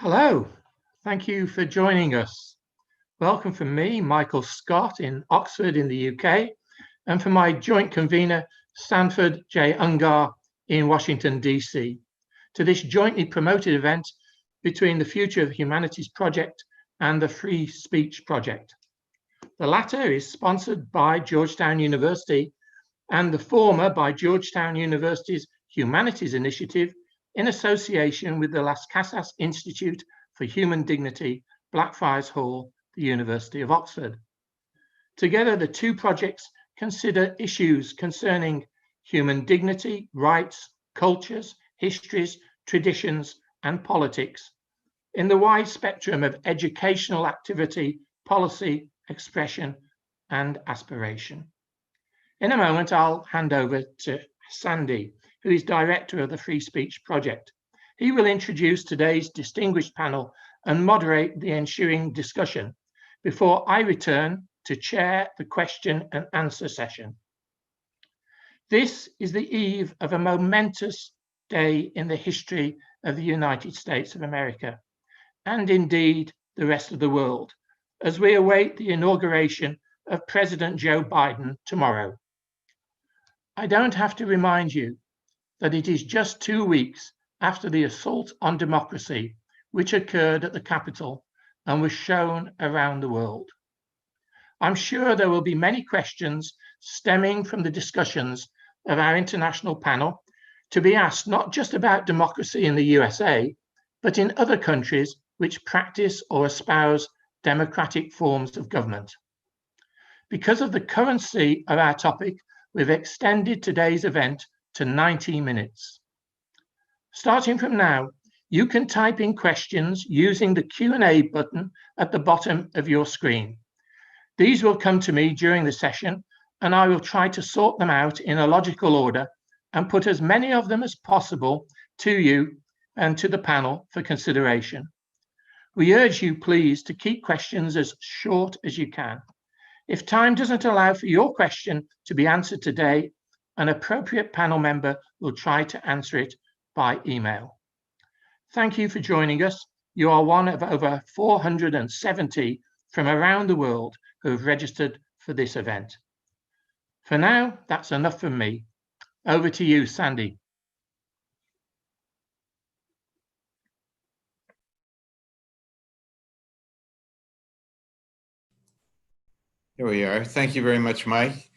Hello, thank you for joining us. Welcome from me, Michael Scott in Oxford in the UK, and from my joint convener, Sanford J. Ungar in Washington, DC, to this jointly promoted event between the Future of Humanities Project and the Free Speech Project. The latter is sponsored by Georgetown University and the former by Georgetown University's Humanities Initiative in association with the Las Casas Institute for Human Dignity, Blackfriars Hall, the University of Oxford. Together, the two projects consider issues concerning human dignity, rights, cultures, histories, traditions, and politics in the wide spectrum of educational activity, policy, expression, and aspiration. In a moment, I'll hand over to Sandy, who is director of the Free Speech Project. He will introduce today's distinguished panel and moderate the ensuing discussion before I return to chair the question and answer session. This is the eve of a momentous day in the history of the United States of America, and indeed the rest of the world, as we await the inauguration of President Joe Biden tomorrow. I don't have to remind you that it is just 2 weeks after the assault on democracy, which occurred at the Capitol and was shown around the world. I'm sure there will be many questions stemming from the discussions of our international panel to be asked not just about democracy in the USA, but in other countries which practice or espouse democratic forms of government. Because of the currency of our topic, we've extended today's event to 90 minutes. Starting from now, you can type in questions using the Q&A button at the bottom of your screen. These will come to me during the session, and I will try to sort them out in a logical order and put as many of them as possible to you and to the panel for consideration. We urge you, please, to keep questions as short as you can. If time doesn't allow for your question to be answered today, an appropriate panel member will try to answer it by email. Thank you for joining us. You are one of over 470 from around the world who have registered for this event. For now, that's enough from me. Over to you, Sandy. Here we are. Thank you very much, Mike.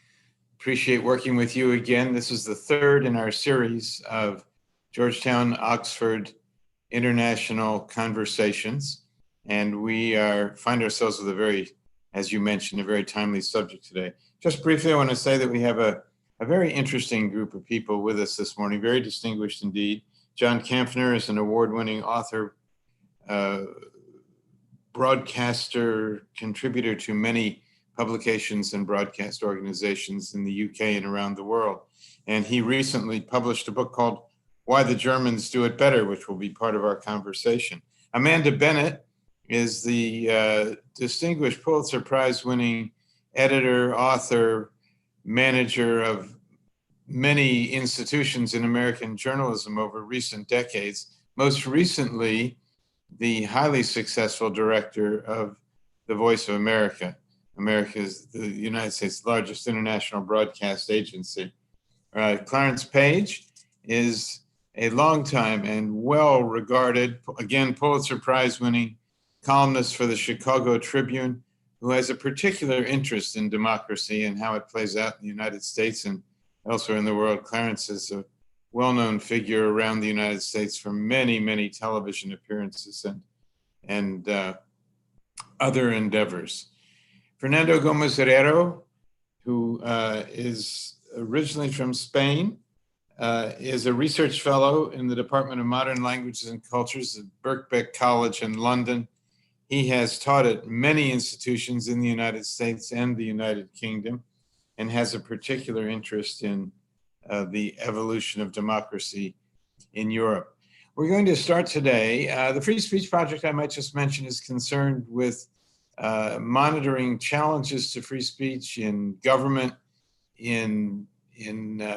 Appreciate working with you again. This is the third in our series of Georgetown Oxford International Conversations. And we find ourselves with a very, as you mentioned, a very timely subject today. Just briefly, I want to say that we have a very interesting group of people with us this morning, very distinguished indeed. John Kampfner is an award-winning author, broadcaster, contributor to many publications and broadcast organizations in the UK and around the world. And he recently published a book called Why the Germans Do It Better, which will be part of our conversation. Amanda Bennett is the distinguished Pulitzer Prize-winning editor, author, manager of many institutions in American journalism over recent decades. Most recently, the highly successful director of The Voice of America. America is the United States' largest international broadcast agency. Clarence Page is a longtime and well-regarded, again, Pulitzer Prize-winning columnist for the Chicago Tribune, who has a particular interest in democracy and how it plays out in the United States and elsewhere in the world. Clarence is a well-known figure around the United States for many, many television appearances and other endeavors. Fernando Gómez Herrero, who is originally from Spain, is a research fellow in the Department of Modern Languages and Cultures at Birkbeck College in London. He has taught at many institutions in the United States and the United Kingdom and has a particular interest in the evolution of democracy in Europe. We're going to start today. The Free Speech Project, I might just mention, is concerned with monitoring challenges to free speech in government, in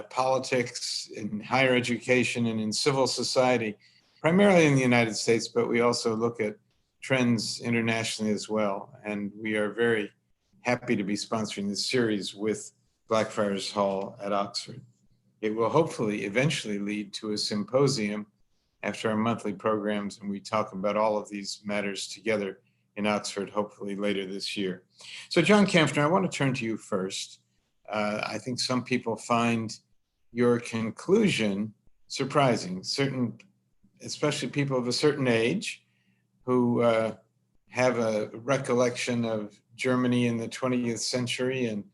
politics, in higher education, and in civil society. primarily in the United States, but we also look at trends internationally as well. And we are very happy to be sponsoring this series with Blackfriars Hall at Oxford. It will hopefully eventually lead to a symposium after our monthly programs, and we talk about all of these matters together in Oxford, hopefully later this year. So John Kampfner, I want to turn to you first. I think some people find your conclusion surprising, especially people of a certain age who have a recollection of Germany in the 20th century and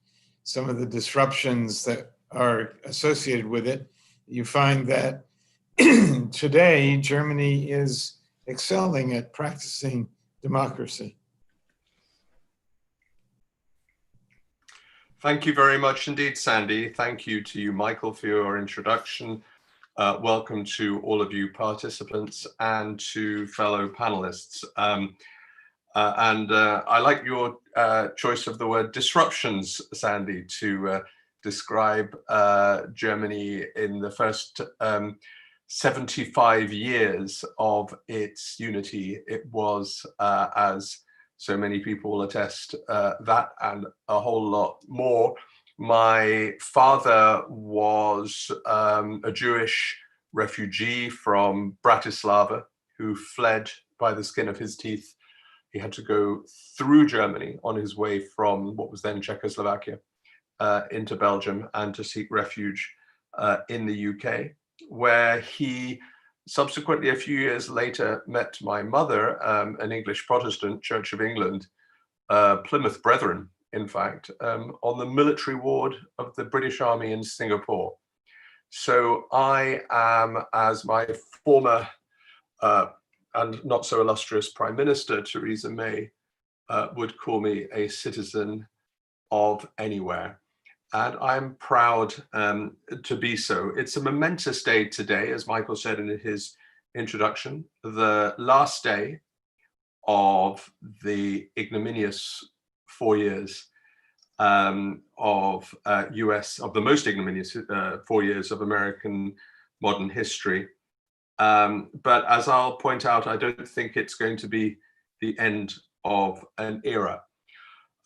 some of the disruptions that are associated with it. You find that today Germany is excelling at practicing democracy. Thank you very much indeed, Sandy. Thank you to you, Michael, for your introduction. Welcome to all of you participants and to fellow panelists. I like your choice of the word disruptions, Sandy, to describe Germany in the first 75 years of its unity. It was, as so many people will attest, that and a whole lot more. My father was a Jewish refugee from Bratislava who fled by the skin of his teeth. He had to go through Germany on his way from what was then Czechoslovakia into Belgium and to seek refuge in the UK, where he subsequently, a few years later, met my mother, an English Protestant, Church of England, Plymouth Brethren, in fact, on the military ward of the British Army in Singapore. So I am, as my former and not so illustrious Prime Minister, Theresa May, would call me, a citizen of anywhere. And I'm proud to be so. It's a momentous day today, as Michael said in his introduction, the last day of the ignominious 4 years of the most ignominious 4 years of American modern history. But as I'll point out, I don't think it's going to be the end of an era.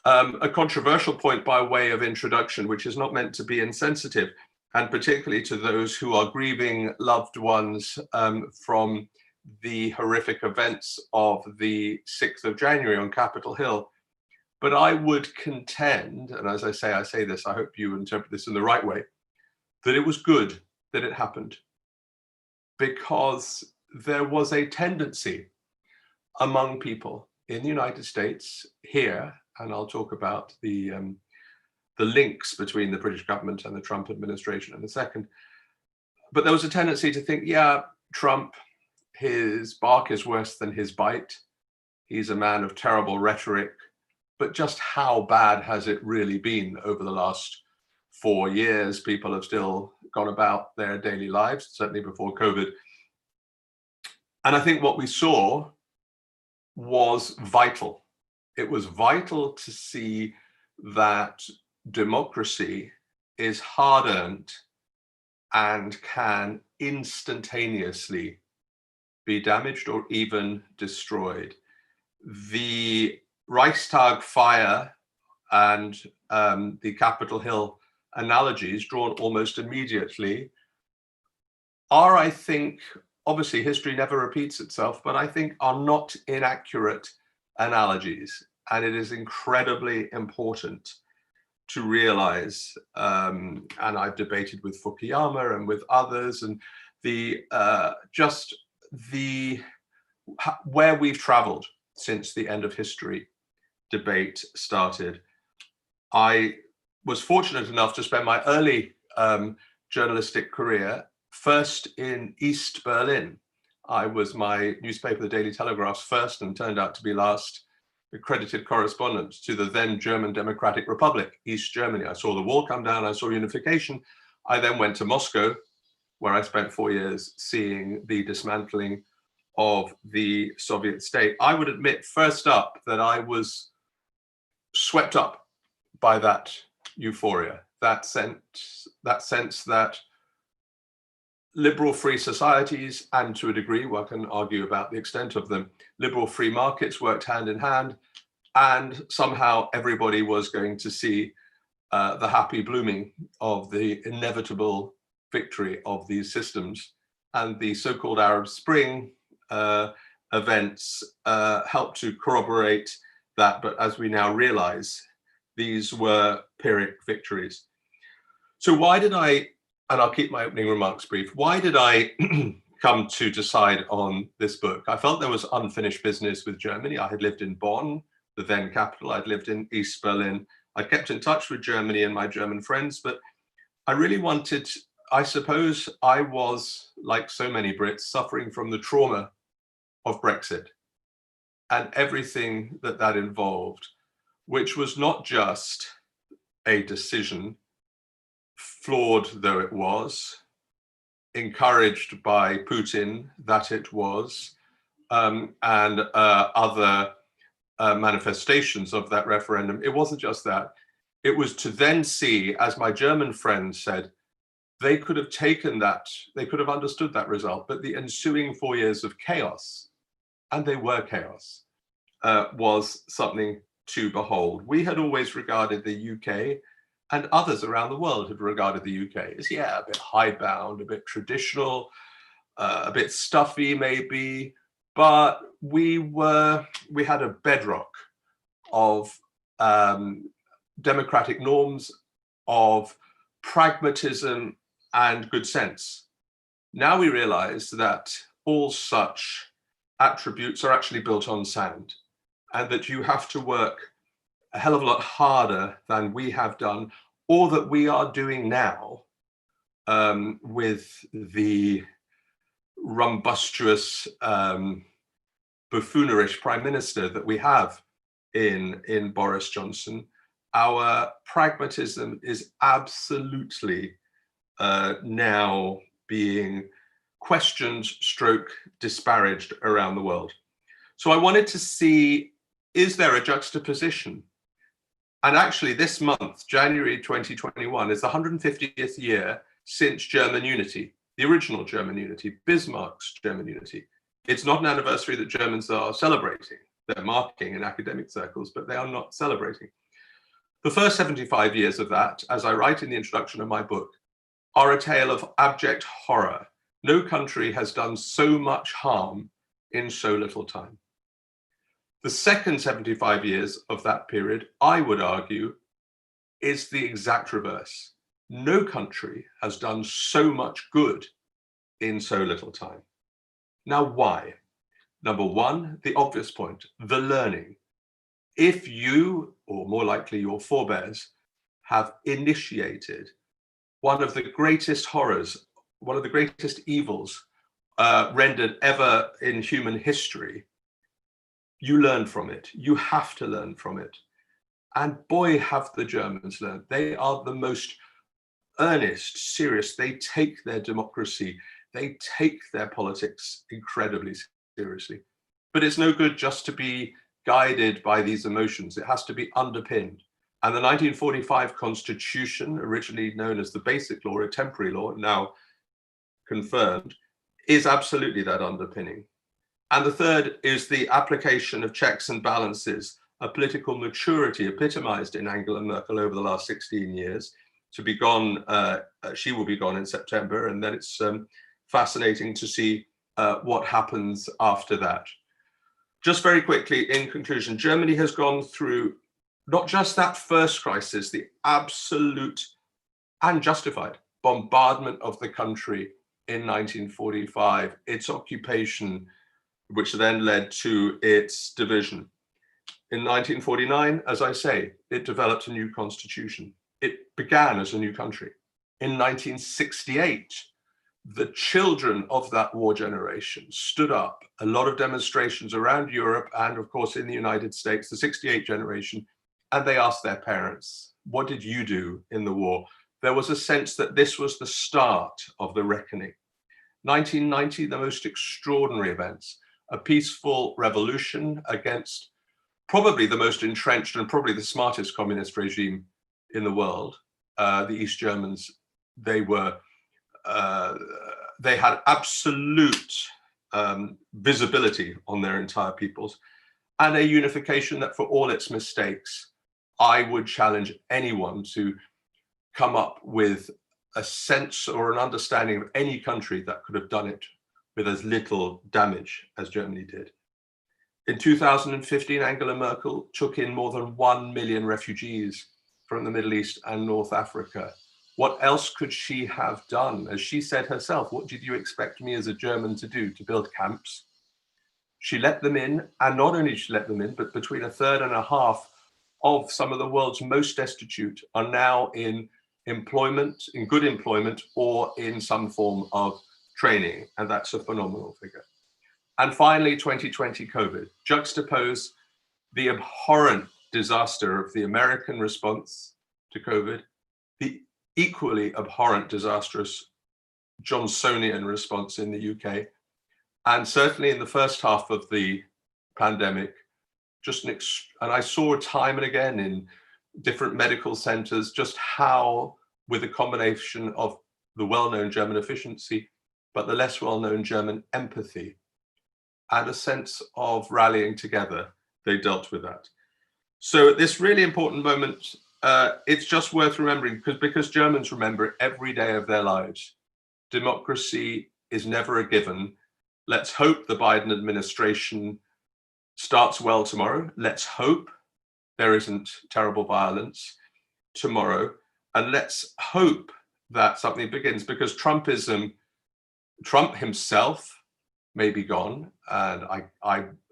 A controversial point by way of introduction, which is not meant to be insensitive, and particularly to those who are grieving loved ones from the horrific events of the 6th of January on Capitol Hill. But I would contend, and as I say this, I hope you interpret this in the right way, that it was good that it happened, because there was a tendency among people in the United States here, and I'll talk about the links between the British government and the Trump administration in a second. But there was a tendency to think, yeah, Trump, his bark is worse than his bite. He's a man of terrible rhetoric, but just how bad has it really been over the last 4 years? People have still gone about their daily lives, certainly before COVID. And I think what we saw was vital. It was vital to see that democracy is hard-earned and can instantaneously be damaged or even destroyed. The Reichstag fire and the Capitol Hill analogies drawn almost immediately are, I think, obviously history never repeats itself, but I think are not inaccurate analogies. And it is incredibly important to realize, and I've debated with Fukuyama and with others, and where we've traveled since the end of history debate started. I was fortunate enough to spend my early journalistic career first in East Berlin. I was my newspaper, the Daily Telegraph's first and turned out to be last accredited correspondent to the then German Democratic Republic, East Germany. I saw the wall come down, I saw unification. I then went to Moscow, where I spent 4 years seeing the dismantling of the Soviet state. I would admit first up that I was swept up by that euphoria, that sense that liberal free societies, and to a degree, one can argue about the extent of them, liberal free markets worked hand in hand, and somehow everybody was going to see the happy blooming of the inevitable victory of these systems. And the so-called Arab Spring events helped to corroborate that. But as we now realize, these were Pyrrhic victories. So why did I, and I'll keep my opening remarks brief, why did I come to decide on this book? I felt there was unfinished business with Germany. I had lived in Bonn, the then capital. I'd lived in East Berlin. I kept in touch with Germany and my German friends, but I really wanted, I suppose I was, like so many Brits, suffering from the trauma of Brexit and everything that that involved, which was not just a decision, flawed though it was, encouraged by Putin that it was, and other manifestations of that referendum. It wasn't just that. It was to then see, as my German friends said, they could have taken that, they could have understood that result, but the ensuing 4 years of chaos, and they were chaos, was something to behold. We had always regarded the UK, and others around the world had regarded the UK as, yeah, a bit hidebound, a bit traditional, a bit stuffy maybe, but we had a bedrock of democratic norms, of pragmatism and good sense. Now we realize that all such attributes are actually built on sand, and that you have to work a hell of a lot harder than we have done, or that we are doing now, with the rumbustious, buffoonerish prime minister that we have in Boris Johnson. Our pragmatism is absolutely now being questioned, stroke, disparaged around the world. So I wanted to see, is there a juxtaposition? And actually this month, January 2021, is the 150th year since German unity, the original German unity, Bismarck's German unity. It's not an anniversary that Germans are celebrating. They're marking in academic circles, but they are not celebrating. The first 75 years of that, as I write in the introduction of my book, are a tale of abject horror. No country has done so much harm in so little time. The second 75 years of that period, I would argue, is the exact reverse. No country has done so much good in so little time. Now, why? Number one, the obvious point, the learning. If you, or more likely your forebears, have initiated one of the greatest horrors, one of the greatest evils rendered ever in human history, you learn from it. You have to learn from it. And boy, have the Germans learned. They are the most earnest, serious. They take their democracy, they take their politics incredibly seriously. But it's no good just to be guided by these emotions. It has to be underpinned. And the 1945 Constitution, originally known as the Basic Law, a temporary law, now confirmed, is absolutely that underpinning. And the third is the application of checks and balances, a political maturity epitomized in Angela Merkel over the last 16 years. To be gone, she will be gone in September, and then it's fascinating to see what happens after that. Just very quickly, in conclusion, Germany has gone through not just that first crisis, the absolute and justified bombardment of the country in 1945, its occupation, which then led to its division. In 1949, as I say, it developed a new constitution. It began as a new country. In 1968, the children of that war generation stood up, a lot of demonstrations around Europe and of course in the United States, the 68 generation, and they asked their parents, what did you do in the war? There was a sense that this was the start of the reckoning. 1990, the most extraordinary events, a peaceful revolution against probably the most entrenched and probably the smartest communist regime in the world. The East Germans, they were they had absolute visibility on their entire peoples, and a unification that, for all its mistakes, I would challenge anyone to come up with a sense or an understanding of any country that could have done it with as little damage as Germany did. In 2015, Angela Merkel took in more than 1 million refugees from the Middle East and North Africa. What else could she have done? As she said herself, what did you expect me as a German to do? To build camps? She let them in, and not only she let them in, but between a third and a half of some of the world's most destitute are now in employment, in good employment, or in some form of training. And that's a phenomenal figure. And finally, 2020 COVID. Juxtapose the abhorrent disaster of the American response to COVID, the equally abhorrent, disastrous Johnsonian response in the UK, and certainly in the first half of the pandemic, and I saw time and again in different medical centers just how, with a combination of the well-known German efficiency, but the less well-known German empathy and a sense of rallying together, they dealt with that. So at this really important moment, it's just worth remembering, because Germans remember it every day of their lives. Democracy is never a given. Let's hope the Biden administration starts well tomorrow. Let's hope there isn't terrible violence tomorrow. And let's hope that something begins, because Trump himself may be gone. And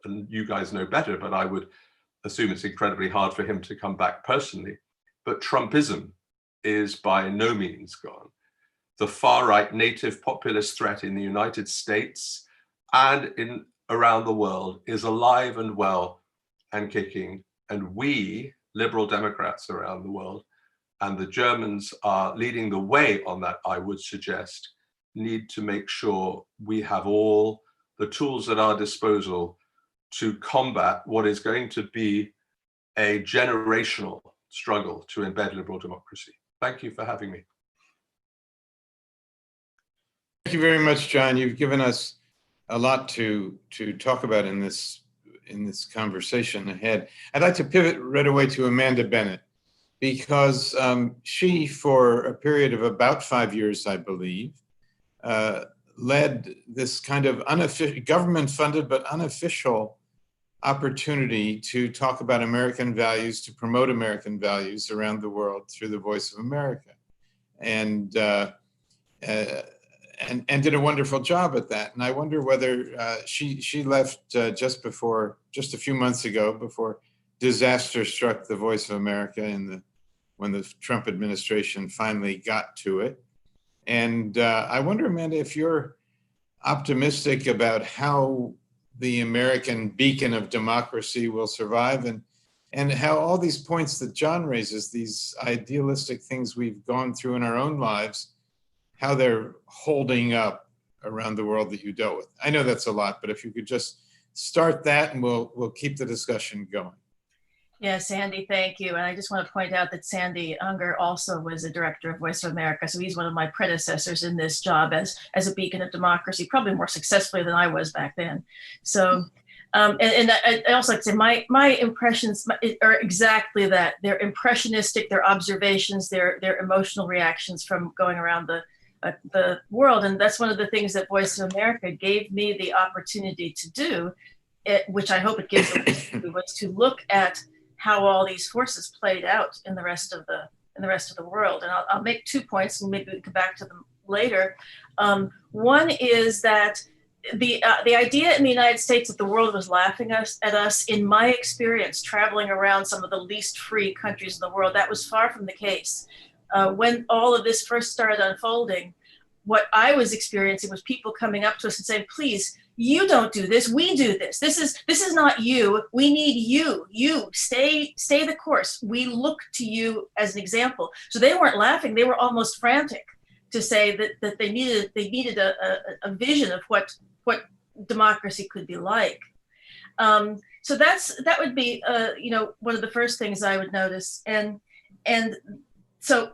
and you guys know better, but I would assume it's incredibly hard for him to come back personally. But Trumpism is by no means gone. The far-right native populist threat in the United States and around the world is alive and well and kicking. And we, liberal Democrats around the world, and the Germans are leading the way on that, I would suggest, need to make sure we have all the tools at our disposal to combat what is going to be a generational struggle to embed liberal democracy. Thank you for having me. Thank you very much, John. You've given us a lot to talk about in this conversation ahead. I'd like to pivot right away to Amanda Bennett, because she, for a period of about 5 years, I believe, led this kind of government-funded but unofficial opportunity to talk about American values, to promote American values around the world through the Voice of America, and did a wonderful job at that. And I wonder whether she left just a few months ago, before disaster struck the Voice of America when the Trump administration finally got to it. And I wonder, Amanda, if you're optimistic about how the American beacon of democracy will survive, and how all these points that John raises, these idealistic things we've gone through in our own lives, how they're holding up around the world that you dealt with. I know that's a lot, but if you could just start that, and we'll keep the discussion going. Yeah, Sandy, thank you. And I just want to point out that Sandy Unger also was a director of Voice of America. So he's one of my predecessors in this job as a beacon of democracy, probably more successfully than I was back then. So, and I also like to say my impressions are exactly that. They're impressionistic, they're observations, they're emotional reactions from going around the world. And that's one of the things that Voice of America gave me the opportunity to do, which I hope it gives them, was to look at how all these forces played out in the rest of the world. And I'll make 2 points, and maybe we can come back to them later. One is that the idea in the United States that the world was laughing at us, in my experience, traveling around some of the least free countries in the world, that was far from the case. When all of this first started unfolding, what I was experiencing was people coming up to us and saying, please, you don't do this, we do this. This is not you, we need you. You, stay the course. We look to you as an example. So they weren't laughing, they were almost frantic to say that they needed a vision of what democracy could be like. So that would be one of the first things I would notice. And so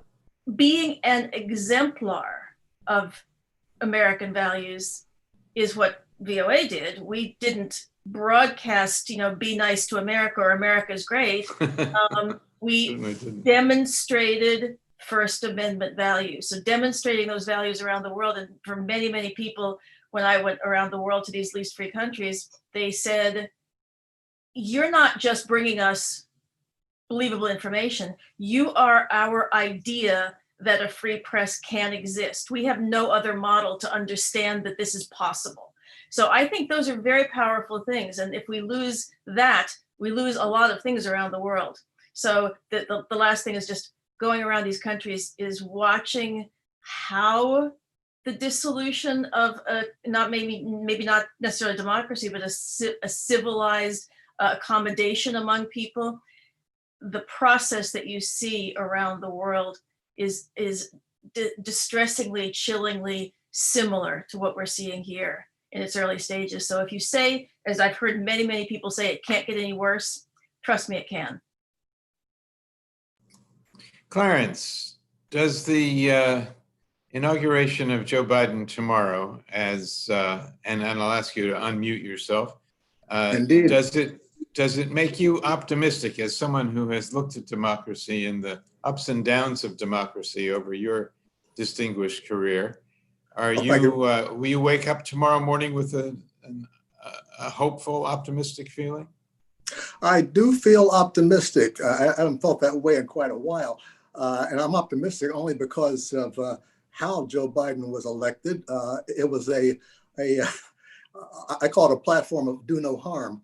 being an exemplar of American values is what VOA did. We didn't broadcast, be nice to America or America's great. We demonstrated First Amendment values. So demonstrating those values around the world. And for many, many people, when I went around the world to these least free countries, they said, you're not just bringing us believable information. You are our idea that a free press can exist. We have no other model to understand that this is possible. So I think those are very powerful things. And if we lose that, we lose a lot of things around the world. So the last thing is just going around these countries is watching how the dissolution of maybe not necessarily democracy, but a civilized accommodation among people, the process that you see around the world is distressingly, chillingly similar to what we're seeing here in its early stages. So if you say, as I've heard many, many people say, it can't get any worse, trust me, it can. Clarence, does the inauguration of Joe Biden tomorrow, and I'll ask you to unmute yourself. Indeed. Does it make you optimistic as someone who has looked at democracy and the ups and downs of democracy over your distinguished career? Will you wake up tomorrow morning with a hopeful, optimistic feeling? I do feel optimistic. I haven't felt that way in quite a while. And I'm optimistic only because of how Joe Biden was elected. It was I call it a platform of do no harm.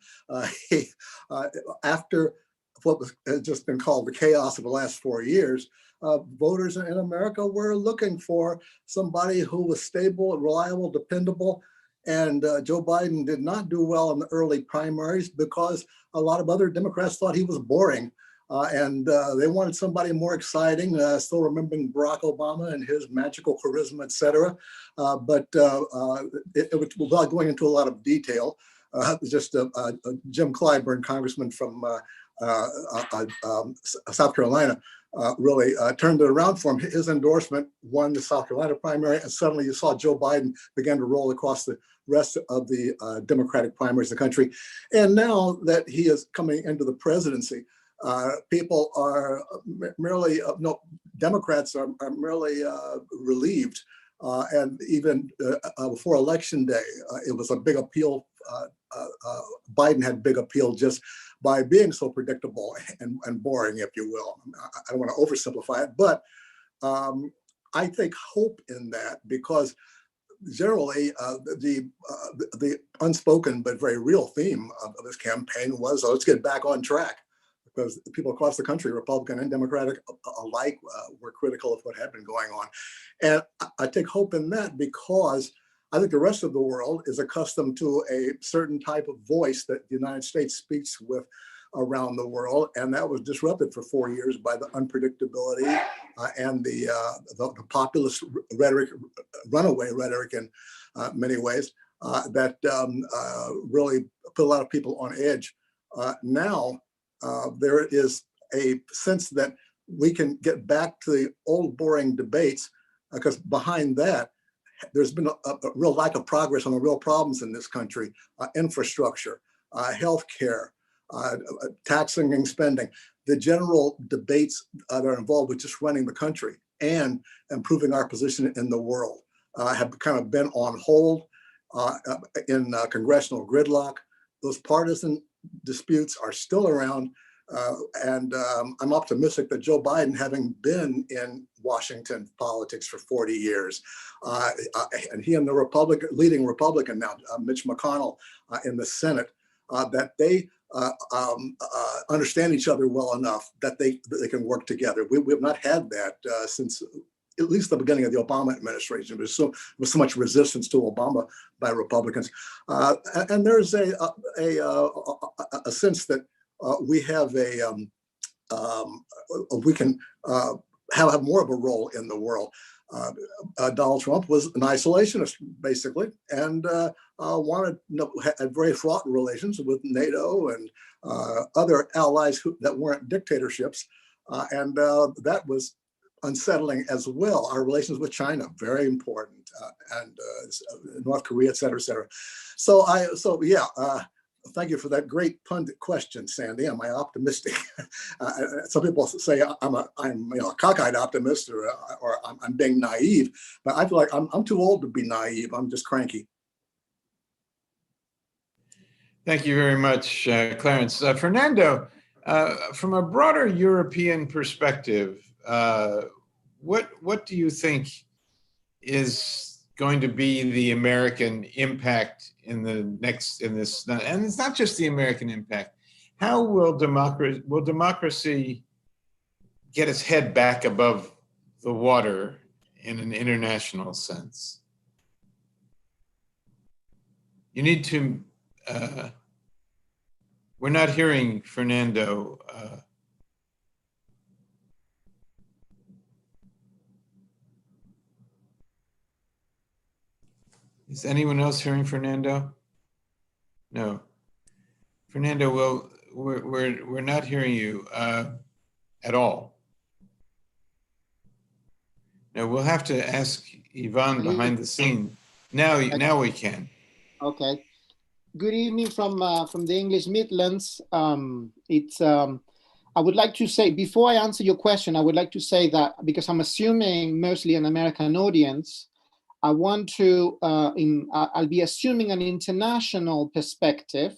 After what has just been called the chaos of the last 4 years, voters in America were looking for somebody who was stable, reliable, dependable. And Joe Biden did not do well in the early primaries because a lot of other Democrats thought he was boring. And they wanted somebody more exciting, still remembering Barack Obama and his magical charisma, et cetera. But without going into a lot of detail, just Jim Clyburn, congressman from South Carolina, really turned it around for him. His endorsement won the South Carolina primary, and suddenly you saw Joe Biden begin to roll across the rest of the Democratic primaries in the country. And now that he is coming into the presidency, people are merely, Democrats are merely relieved. And even before Election Day, it was a big appeal. Biden had big appeal just by being so predictable and boring, if you will. I don't want to oversimplify it, but I think hope in that, because generally the unspoken but very real theme of this campaign was, let's get back on track. Because people across the country, Republican and Democratic alike, were critical of what had been going on. And I take hope in that because I think the rest of the world is accustomed to a certain type of voice that the United States speaks with around the world. And that was disrupted for 4 years by the unpredictability and the populist rhetoric, runaway rhetoric in many ways, that really put a lot of people on edge. Now, there is a sense that we can get back to the old boring debates, because behind that, there's been a real lack of progress on the real problems in this country: infrastructure, healthcare, taxing and spending. The general debates that are involved with just running the country and improving our position in the world have kind of been on hold in congressional gridlock. Those partisan disputes are still around. And I'm optimistic that Joe Biden, having been in Washington politics for 40 years, and he and the leading Republican now, Mitch McConnell, in the Senate, that they understand each other well enough that they can work together. We have not had that since at least the beginning of the Obama administration. There was so much resistance to Obama by Republicans, and there's a sense that we have we can have more of a role in the world. Donald Trump was an isolationist, basically, and had very fraught relations with NATO and other allies that weren't dictatorships, and that was unsettling as well. Our relations with China, very important, and North Korea, et cetera, et cetera. So yeah, thank you for that great pundit question, Sandy. Am I optimistic? Some people say I'm a cockeyed optimist, or I'm being naive, but I feel like I'm too old to be naive. I'm just cranky. Thank you very much, Clarence. Fernando, from a broader European perspective, what do you think is going to be the American impact in this? And it's not just the American impact. How will democracy get its head back above the water in an international sense? You need to. We're not hearing Fernando. Is anyone else hearing Fernando? No. Fernando, well, we're not hearing you at all. No, we'll have to ask Yvonne behind the scene. Now we can. Okay. Good evening from the English Midlands. I would like to say, before I answer your question, I would like to say that because I'm assuming mostly an American audience, I want to, I'll be assuming an international perspective,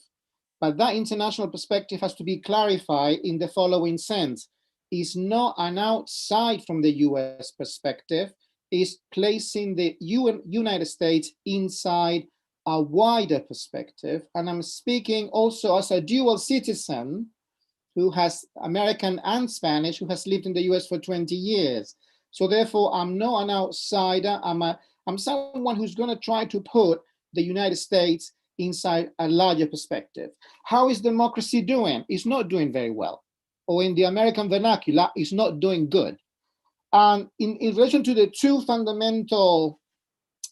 but that international perspective has to be clarified in the following sense. It's not an outside from the US perspective, it's placing the United States inside a wider perspective. And I'm speaking also as a dual citizen who has American and Spanish, who has lived in the US for 20 years. So therefore, I'm not an outsider. I'm someone who's going to try to put the United States inside a larger perspective. How is democracy doing? It's not doing very well. Or in the American vernacular, it's not doing good. And in relation to the two fundamental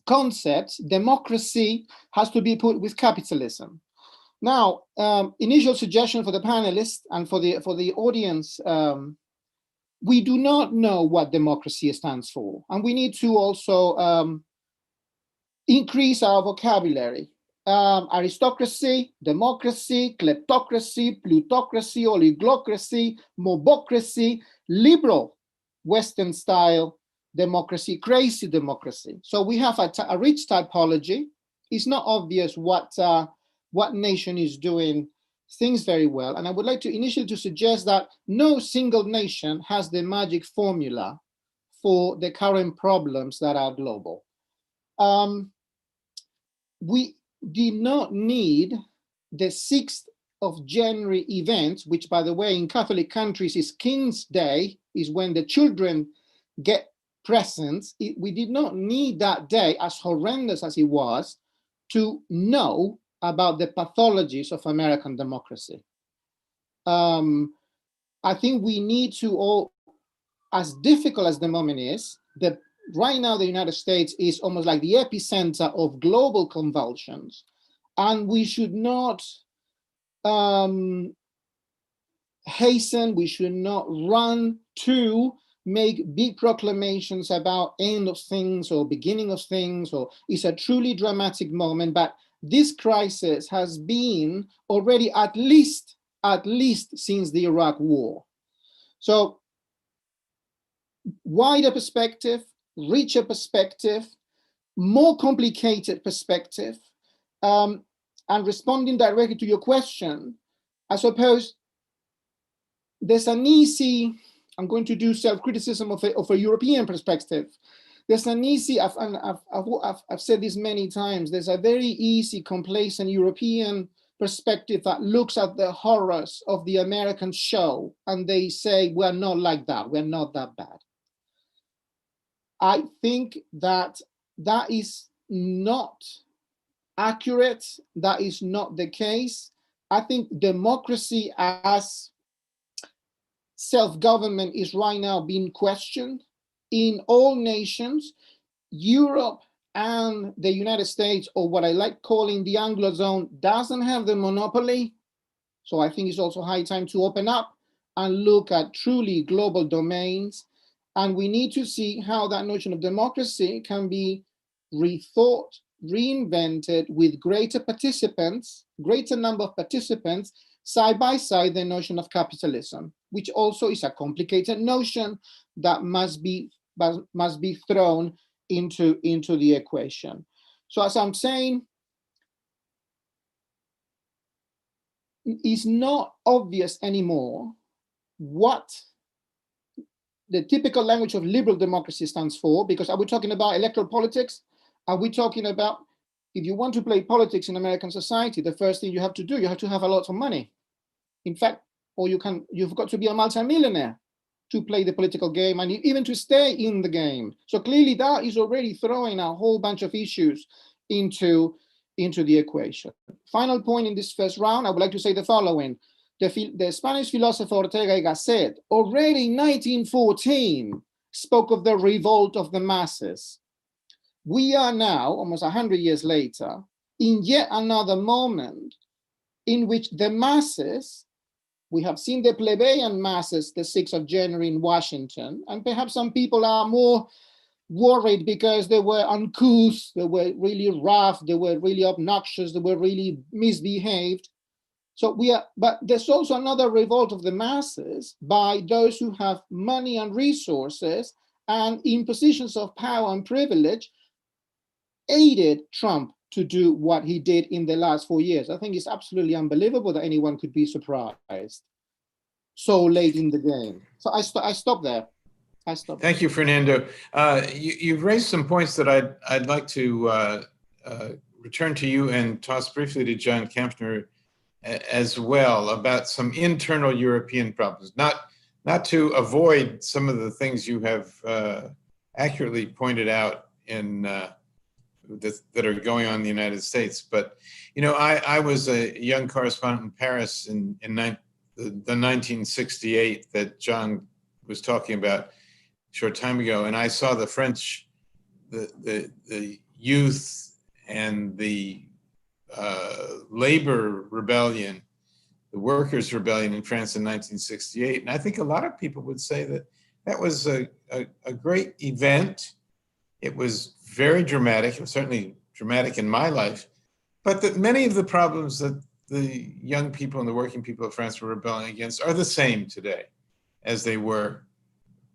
concepts, democracy has to be put with capitalism. Now, initial suggestion for the panelists and for the audience, we do not know what democracy stands for, and we need to also increase our vocabulary. Aristocracy, democracy, kleptocracy, plutocracy, oligarchy, mobocracy, liberal Western style democracy, crazy democracy. So we have a rich typology. It's not obvious what nation is doing things very well. And I would like to initially to suggest that no single nation has the magic formula for the current problems that are global. We did not need the 6th of January event, which by the way, in Catholic countries is King's Day, is when the children get presents. We did not need that day, as horrendous as it was, to know about the pathologies of American democracy. I think we need to all, as difficult as the moment is, right now the United States is almost like the epicenter of global convulsions, and we should not hasten, we should not run to make big proclamations about end of things or beginning of things, or it's a truly dramatic moment, but this crisis has been already at least since the Iraq War. So wider perspective, richer perspective, more complicated perspective, and responding directly to your question, I suppose there's an easy, I'm going to do self-criticism of a European perspective. There's an easy, I've said this many times, there's a very easy, complacent European perspective that looks at the horrors of the American show and they say, we're not like that, we're not that bad. I think that is not accurate, that is not the case. I think democracy as self-government is right now being questioned in all nations. Europe and the United States, or what I like calling the Anglophone, doesn't have the monopoly. So I think it's also high time to open up and look at truly global domains And we need to see how that notion of democracy can be rethought, reinvented with greater number of participants, side by side the notion of capitalism, which also is a complicated notion that must be thrown into the equation. So as I'm saying, it's not obvious anymore what the typical language of liberal democracy stands for, because are we talking about electoral politics? Are we talking about, if you want to play politics in American society, the first thing you have to do, you have to have a lot of money. In fact, or you've got to be a multimillionaire to play the political game and even to stay in the game. So clearly that is already throwing a whole bunch of issues into the equation. Final point in this first round, I would like to say the following. The Spanish philosopher Ortega y Gasset, already in 1914, spoke of the revolt of the masses. We are now, almost 100 years later, in yet another moment in which the masses, we have seen the plebeian masses the 6th of January in Washington, and perhaps some people are more worried because they were uncouth, they were really rough, they were really obnoxious, they were really misbehaved. So but there's also another revolt of the masses by those who have money and resources and in positions of power and privilege aided Trump to do what he did in the last 4 years. I think it's absolutely unbelievable that anyone could be surprised so late in the game. So I stop there. Thank you, Fernando. You've raised some points that I'd like to return to you and toss briefly to John Kempner as well about some internal European problems, not to avoid some of the things you have accurately pointed out in that are going on in the United States. But, you know, I was a young correspondent in Paris in the 1968 that John was talking about a short time ago. And I saw the French, the youth and the labor rebellion, the workers' rebellion in France in 1968. And I think a lot of people would say that that was a great event. It was very dramatic. It was certainly dramatic in my life, but that many of the problems that the young people and the working people of France were rebelling against are the same today as they were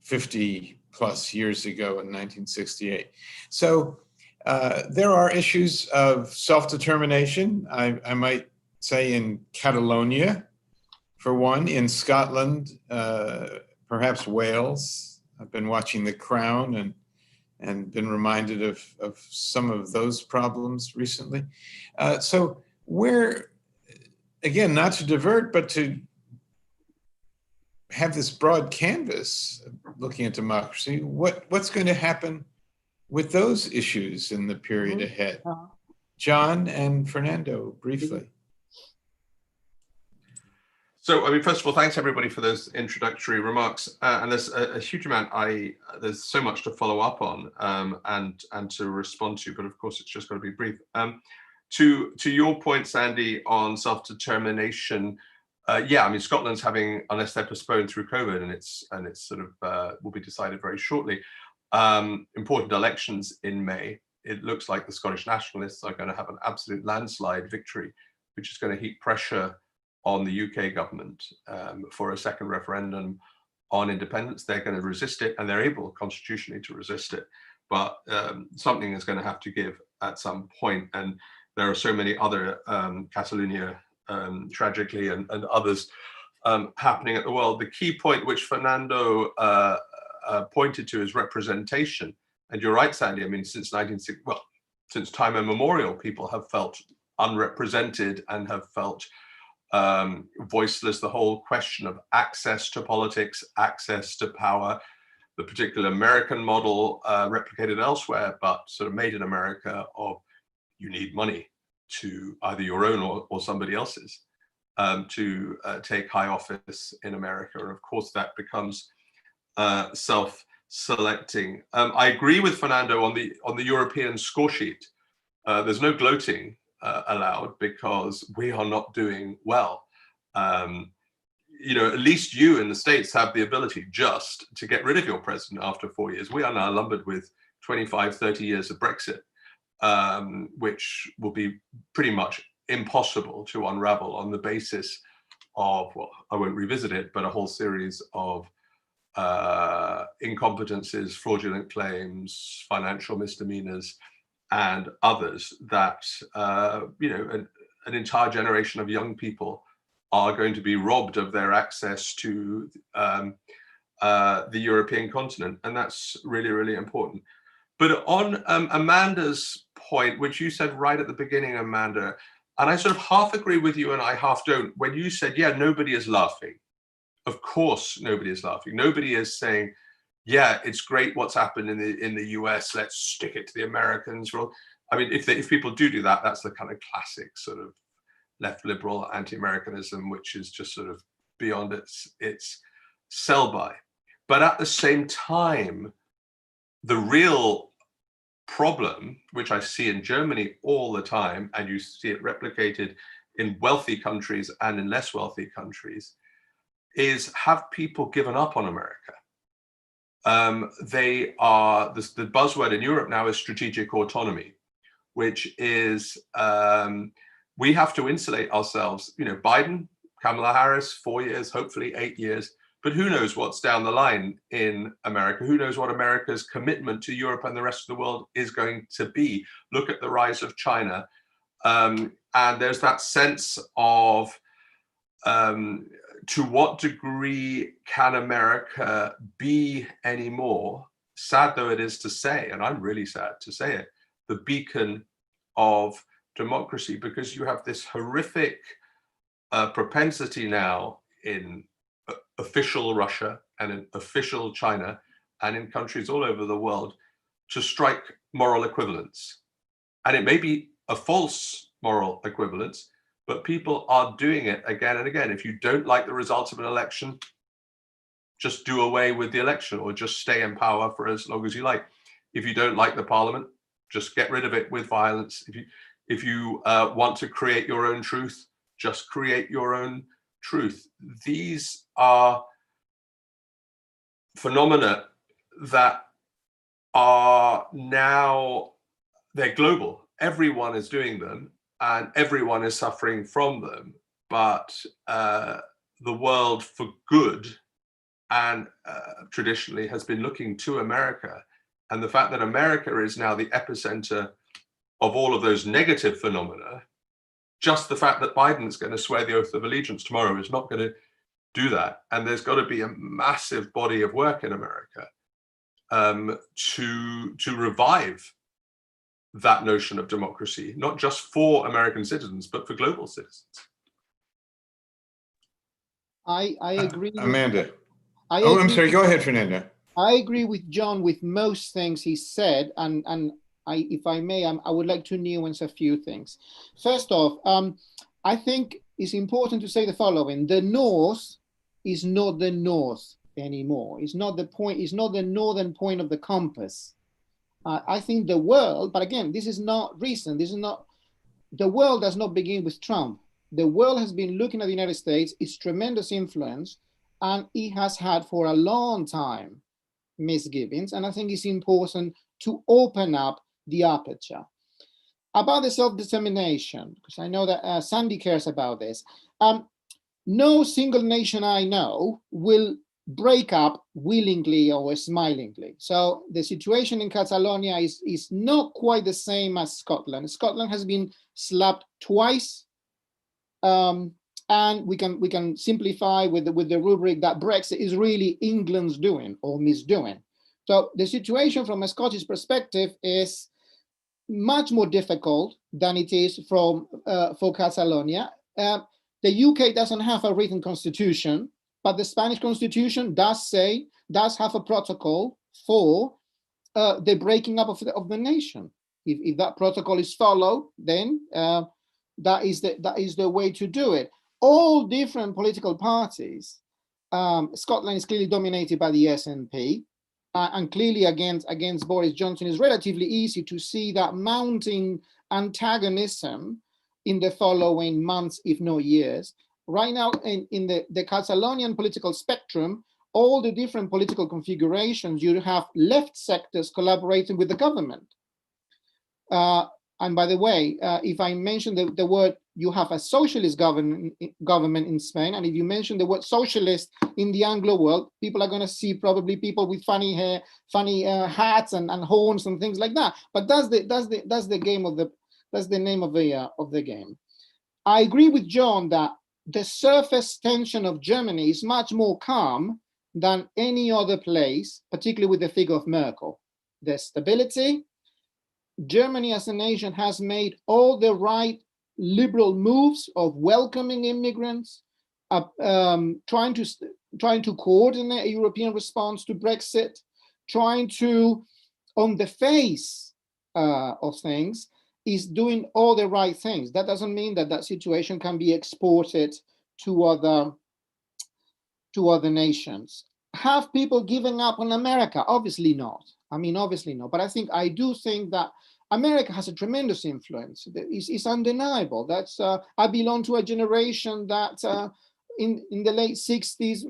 50 plus years ago in 1968. So there are issues of self-determination, I might say, in Catalonia, for one, in Scotland, perhaps Wales. I've been watching The Crown and been reminded of some of those problems recently. So we're, again, not to divert, but to have this broad canvas looking at democracy. What's going to happen with those issues in the period ahead? John and Fernando, briefly. So, I mean, first of all, thanks everybody for those introductory remarks. And there's a huge amount, there's so much to follow up on and to respond to, but of course it's just got to be brief. To your point, Sandy, on self-determination, yeah, I mean, Scotland's having, unless they're postponed through COVID, and it's sort of will be decided very shortly, important elections in May. It looks like the Scottish nationalists are going to have an absolute landslide victory, which is going to heap pressure on the UK government for a second referendum on independence. They're going to resist it, and they're able constitutionally to resist it. But something is going to have to give at some point. And there are so many other Catalonia, tragically, and others happening at the world. The key point which Fernando pointed to is representation. And you're right, Sandy. I mean, since time immemorial, people have felt unrepresented and have felt voiceless. The whole question of access to politics, access to power, the particular American model replicated elsewhere, but sort of made in America of you need money to either your own or somebody else's to take high office in America. And of course that becomes self-selecting. I agree with Fernando on the European score sheet. There's no gloating allowed because we are not doing well. at least you in the States have the ability just to get rid of your president after 4 years. We are now lumbered with 25, 30 years of Brexit, which will be pretty much impossible to unravel on the basis of, well, I won't revisit it, but a whole series of incompetences, fraudulent claims, financial misdemeanors, and others that, an entire generation of young people are going to be robbed of their access to the European continent. And that's really, really important. But on Amanda's point, which you said right at the beginning, Amanda, and I sort of half agree with you and I half don't, when you said, yeah, nobody is laughing. Of course, nobody is laughing. Nobody is saying, yeah, it's great what's happened in the US, let's stick it to the Americans. Well, I mean, if people do that, that's the kind of classic sort of left liberal anti-Americanism, which is just sort of beyond its sell-by. But at the same time, the real problem, which I see in Germany all the time, and you see it replicated in wealthy countries and in less wealthy countries, is have people given up on America? They are, the buzzword in Europe now is strategic autonomy, which is we have to insulate ourselves. Biden, Kamala Harris, 4 years, hopefully 8 years, but who knows what's down the line in America? Who knows what America's commitment to Europe and the rest of the world is going to be? Look at the rise of China. And there's that sense of to what degree can America be anymore, sad though it is to say, and I'm really sad to say it, the beacon of democracy, because you have this horrific propensity now in official Russia and in official China and in countries all over the world to strike moral equivalence. And it may be a false moral equivalence, but people are doing it again and again. If you don't like the results of an election, just do away with the election or just stay in power for as long as you like. If you don't like the parliament, just get rid of it with violence. If you want to create your own truth, just create your own truth. These are phenomena that are now, they're global. Everyone is doing them and everyone is suffering from them. But the world for good and traditionally has been looking to America. And the fact that America is now the epicenter of all of those negative phenomena, just the fact that Biden's going to swear the oath of allegiance tomorrow is not going to do that. And there's got to be a massive body of work in America to revive that notion of democracy, not just for American citizens, but for global citizens. I agree. Amanda. I'm I'm sorry. Go ahead, Fernando. I agree with John with most things he said, and if I may, I would like to nuance a few things. First off, I think it's important to say the following: the North is not the North anymore. It's not the point. It's not the northern point of the compass. I think the world, but again, this is not recent. This is not. The world does not begin with Trump. The world has been looking at the United States, its tremendous influence, and it has had for a long time misgivings. And I think it's important to open up the aperture. About the self-determination, because I know that Sandy cares about this. No single nation I know will break up willingly or smilingly. So the situation in Catalonia is not quite the same as Scotland. Scotland has been slapped twice. And we can simplify with the rubric that Brexit is really England's doing or misdoing. So the situation from a Scottish perspective is much more difficult than it is for Catalonia. The UK doesn't have a written constitution, but the Spanish constitution does have a protocol for the breaking up of the nation. If that protocol is followed, then that is the way to do it. All different political parties. Scotland is clearly dominated by the SNP, and clearly against Boris Johnson. It's relatively easy to see that mounting antagonism in the following months, if not years. right now in the Catalonian political spectrum, all the different political configurations, you have left sectors collaborating with the government. And by the way, if I mention the word, you have a socialist government in Spain, and if you mention the word socialist in the Anglo world, people are going to see probably people with funny hair, funny hats and horns and things like that. But that's the game of that's the name of the game. I agree with John that the surface tension of Germany is much more calm than any other place, particularly with the figure of Merkel. There's stability. Germany as a nation has made all the right liberal moves of welcoming immigrants, trying to coordinate a European response to Brexit, trying to, on the face of things, is doing all the right things. That doesn't mean that situation can be exported to other nations. Have people given up on America? Obviously not. I mean, obviously not. But I do think that America has a tremendous influence. It's undeniable. That's I belong to a generation that in the late 60s,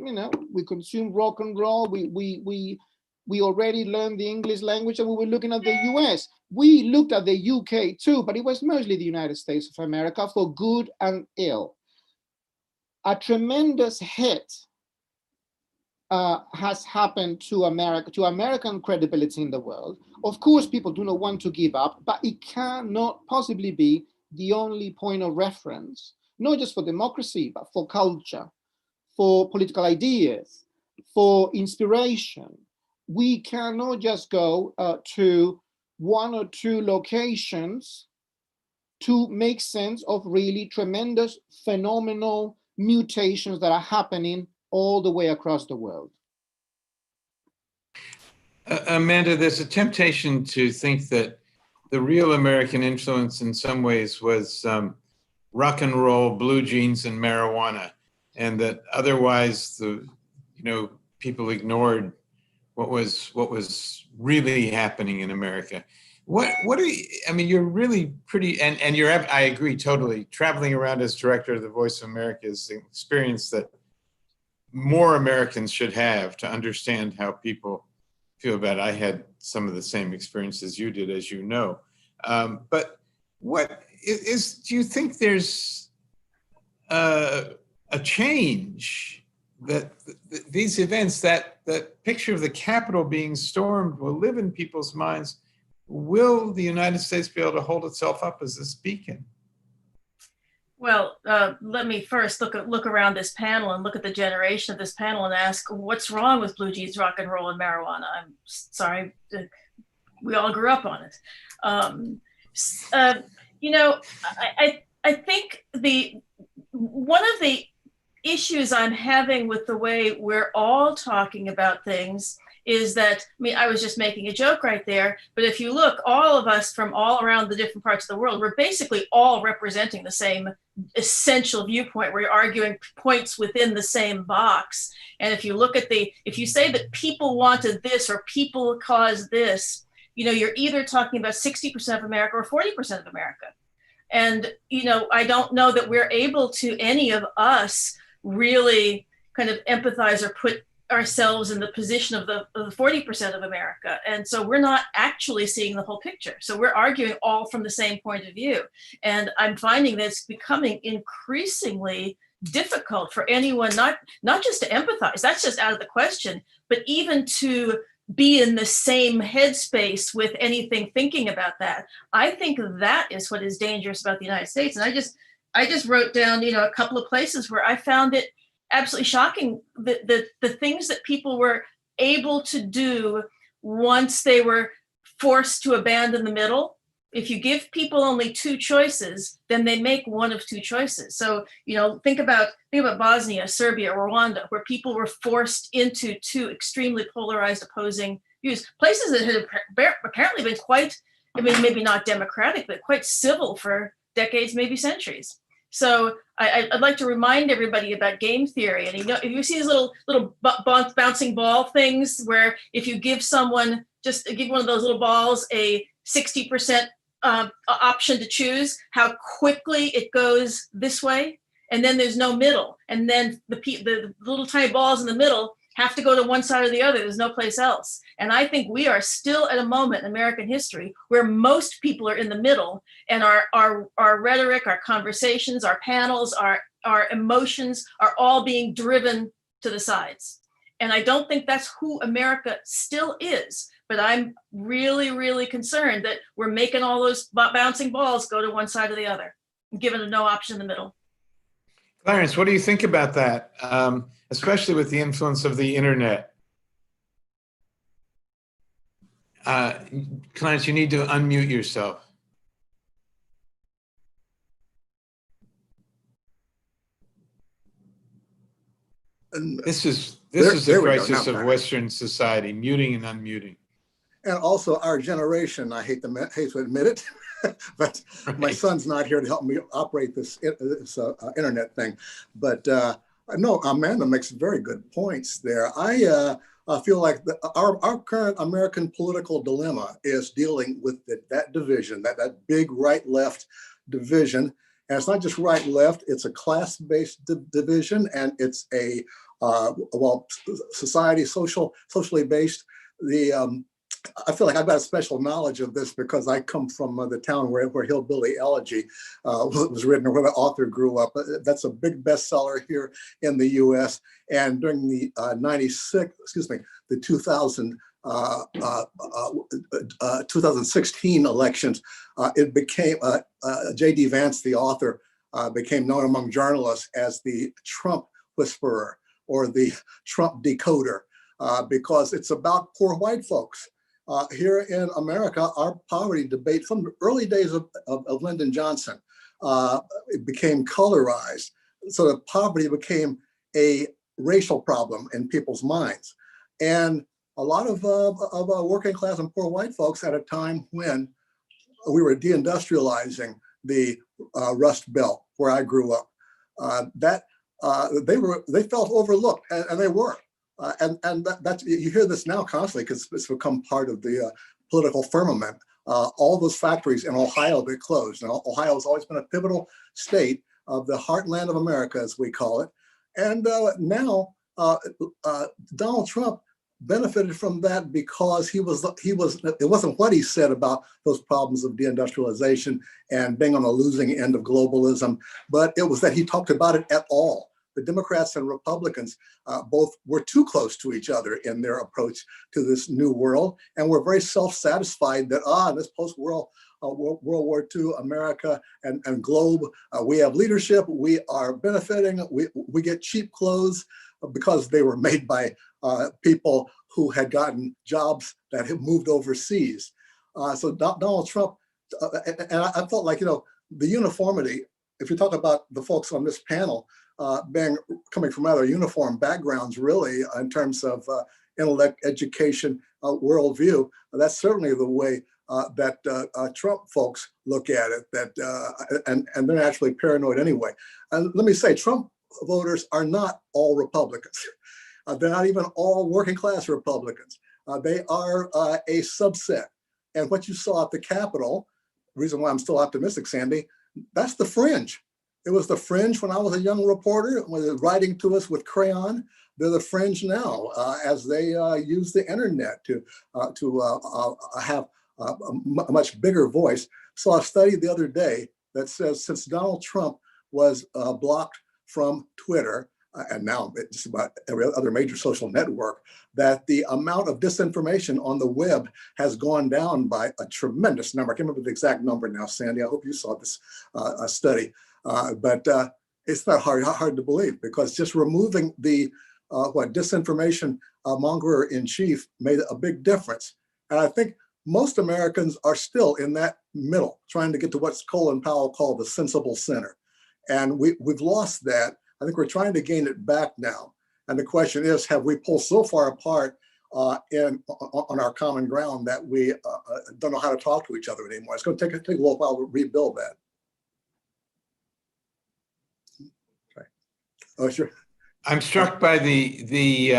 we consumed rock and roll. We already learned the English language, and we were looking at the US. We looked at the UK too, but it was mostly the United States of America, for good and ill. A tremendous hit has happened to America, to American credibility in the world. Of course, people do not want to give up, but it cannot possibly be the only point of reference, not just for democracy, but for culture, for political ideas, for inspiration. We cannot just go to one or two locations to make sense of really tremendous, phenomenal mutations that are happening all the way across the world. Amanda, there's a temptation to think that the real American influence in some ways was rock and roll, blue jeans, and marijuana, and that otherwise people ignored what was really happening in America. What are you, I mean, you're really pretty, and you're, I agree totally, traveling around as director of the Voice of America is an experience that more Americans should have to understand how people feel about it. I had some of the same experiences you did, as you know. But what is, do you think there's a change that these events, that picture of the Capitol being stormed will live in people's minds? Will the United States be able to hold itself up as this beacon? Well, let me first look around this panel and look at the generation of this panel and ask, what's wrong with blue jeans, rock and roll, and marijuana? I'm sorry, we all grew up on it. I think one of the issues I'm having with the way we're all talking about things is that, I mean, I was just making a joke right there, but if you look, all of us from all around the different parts of the world, we're basically all representing the same essential viewpoint. We're arguing points within the same box. And if you look at if you say that people wanted this or people caused this, you're either talking about 60% of America or 40% of America. And, I don't know that we're able to, any of us, really kind of empathize or put ourselves in the position of the 40% of America. And so we're not actually seeing the whole picture. So we're arguing all from the same point of view. And I'm finding that it's becoming increasingly difficult for anyone, not just to empathize, that's just out of the question, but even to be in the same headspace with anything thinking about that. I think that is what is dangerous about the United States. And I just wrote down, a couple of places where I found it absolutely shocking, the things that people were able to do once they were forced to abandon the middle. If you give people only two choices, then they make one of two choices. So, think about Bosnia, Serbia, Rwanda, where people were forced into two extremely polarized opposing views. Places that had apparently been quite, maybe not democratic, but quite civil for decades, maybe centuries. So I'd like to remind everybody about game theory. And if you see these little bouncing ball things, where if you give someone, just give one of those little balls a 60% option to choose, how quickly it goes this way. and then there's no middle, and then the little tiny balls in the middle have to go to one side or the other. There's no place else. And I think we are still at a moment in American history where most people are in the middle, and our rhetoric, our conversations, our panels, our emotions are all being driven to the sides. And I don't think that's who America still is. But I'm really, really concerned that we're making all those bouncing balls go to one side or the other, given no option in the middle. Clarence, what do you think about that, especially with the influence of the internet? Clarence, you need to unmute yourself. This is the crisis of Western society, muting and unmuting. And also our generation, I hate to admit it, but Right. my son's not here to help me operate this internet thing. But no, Amanda makes very good points there. I feel like our current American political dilemma is dealing with that division, that big right-left division. And it's not just right-left, it's a class-based division, and it's a, socially based. I feel like I've got a special knowledge of this because I come from the town where Hillbilly Elegy was written, or where the author grew up. That's a big bestseller here in the U.S. And during the 2016 elections, it became J.D. Vance, the author, became known among journalists as the Trump whisperer or the Trump decoder, because it's about poor white folks. Here in America, our poverty debate from the early days of Lyndon Johnson, it became colorized. So that poverty became a racial problem in people's minds. And a lot of working class and poor white folks at a time when we were deindustrializing the Rust Belt, where I grew up, they felt overlooked, and they were. And that's, you hear this now constantly because it's become part of the political firmament. All those factories in Ohio that closed. Now, Ohio has always been a pivotal state of the heartland of America, as we call it. And now Donald Trump benefited from that because it wasn't what he said about those problems of deindustrialization and being on the losing end of globalism, but it was that he talked about it at all. The Democrats and Republicans both were too close to each other in their approach to this new world, and were very self-satisfied that in this post-World War II America and globe, we have leadership, we are benefiting, we get cheap clothes because they were made by people who had gotten jobs that had moved overseas. So Donald Trump, and I felt like, the uniformity, if you talk about the folks on this panel, coming from rather uniform backgrounds, really, in terms of intellect, education, worldview, that's certainly the way that Trump folks look at it. And they're actually paranoid anyway. And let me say, Trump voters are not all Republicans. They're not even all working class Republicans. They are a subset. And what you saw at the Capitol, the reason why I'm still optimistic, Sandy, that's the fringe. It was the fringe when I was a young reporter, when they were writing to us with crayon. They're the fringe now, as they use the internet to have a much bigger voice. Saw a study the other day that says since Donald Trump was blocked from Twitter, and now just about every other major social network, that the amount of disinformation on the web has gone down by a tremendous number. I can't remember the exact number now, Sandy. I hope you saw this study. But it's not hard to believe, because just removing the disinformation mongerer in chief made a big difference. And I think most Americans are still in that middle, trying to get to what Colin Powell called the sensible center. And we've lost that. I think we're trying to gain it back now. And the question is, have we pulled so far apart on our common ground that we don't know how to talk to each other anymore? It's going to take a little while to rebuild that. Oh, sure. I'm struck by the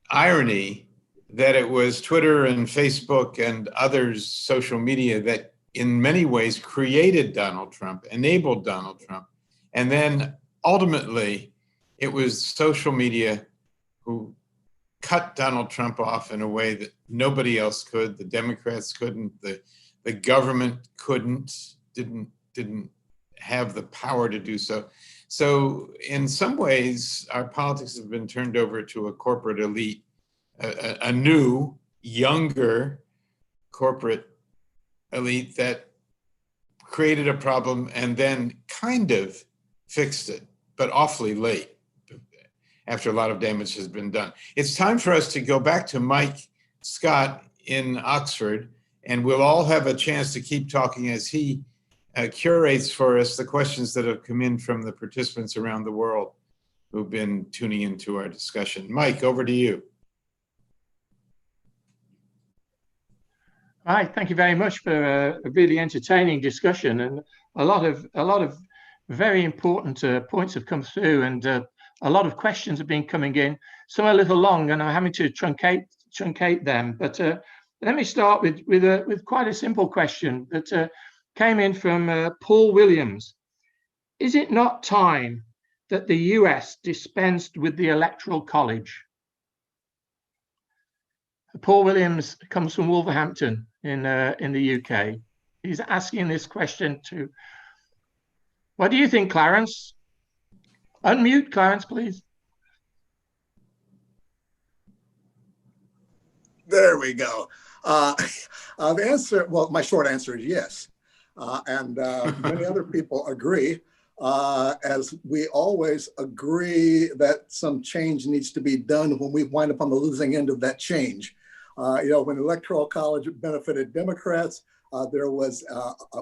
irony that it was Twitter and Facebook and others, social media, that in many ways created Donald Trump, enabled Donald Trump. And then ultimately, it was social media who cut Donald Trump off in a way that nobody else could. The Democrats couldn't. The government didn't have the power to do so. So in some ways, our politics have been turned over to a corporate elite, a new, younger corporate elite that created a problem and then kind of fixed it, but awfully late after a lot of damage has been done. It's time for us to go back to Mike Scott in Oxford, and we'll all have a chance to keep talking as he curates for us the questions that have come in from the participants around the world who've been tuning into our discussion. Mike, over to you. Right, thank you very much for a really entertaining discussion, and a lot of very important points have come through, and a lot of questions have been coming in. Some are a little long, and I'm having to truncate them. But let me start with quite a simple question that came in from Paul Williams. Is it not time that the US dispensed with the Electoral College? Paul Williams comes from Wolverhampton in the UK. He's asking this question to. What do you think, Clarence? Unmute, Clarence, please. There we go. The answer, well, my short answer is yes. And many other people agree, as we always agree that some change needs to be done when we wind up on the losing end of that change. When the Electoral College benefited Democrats, there was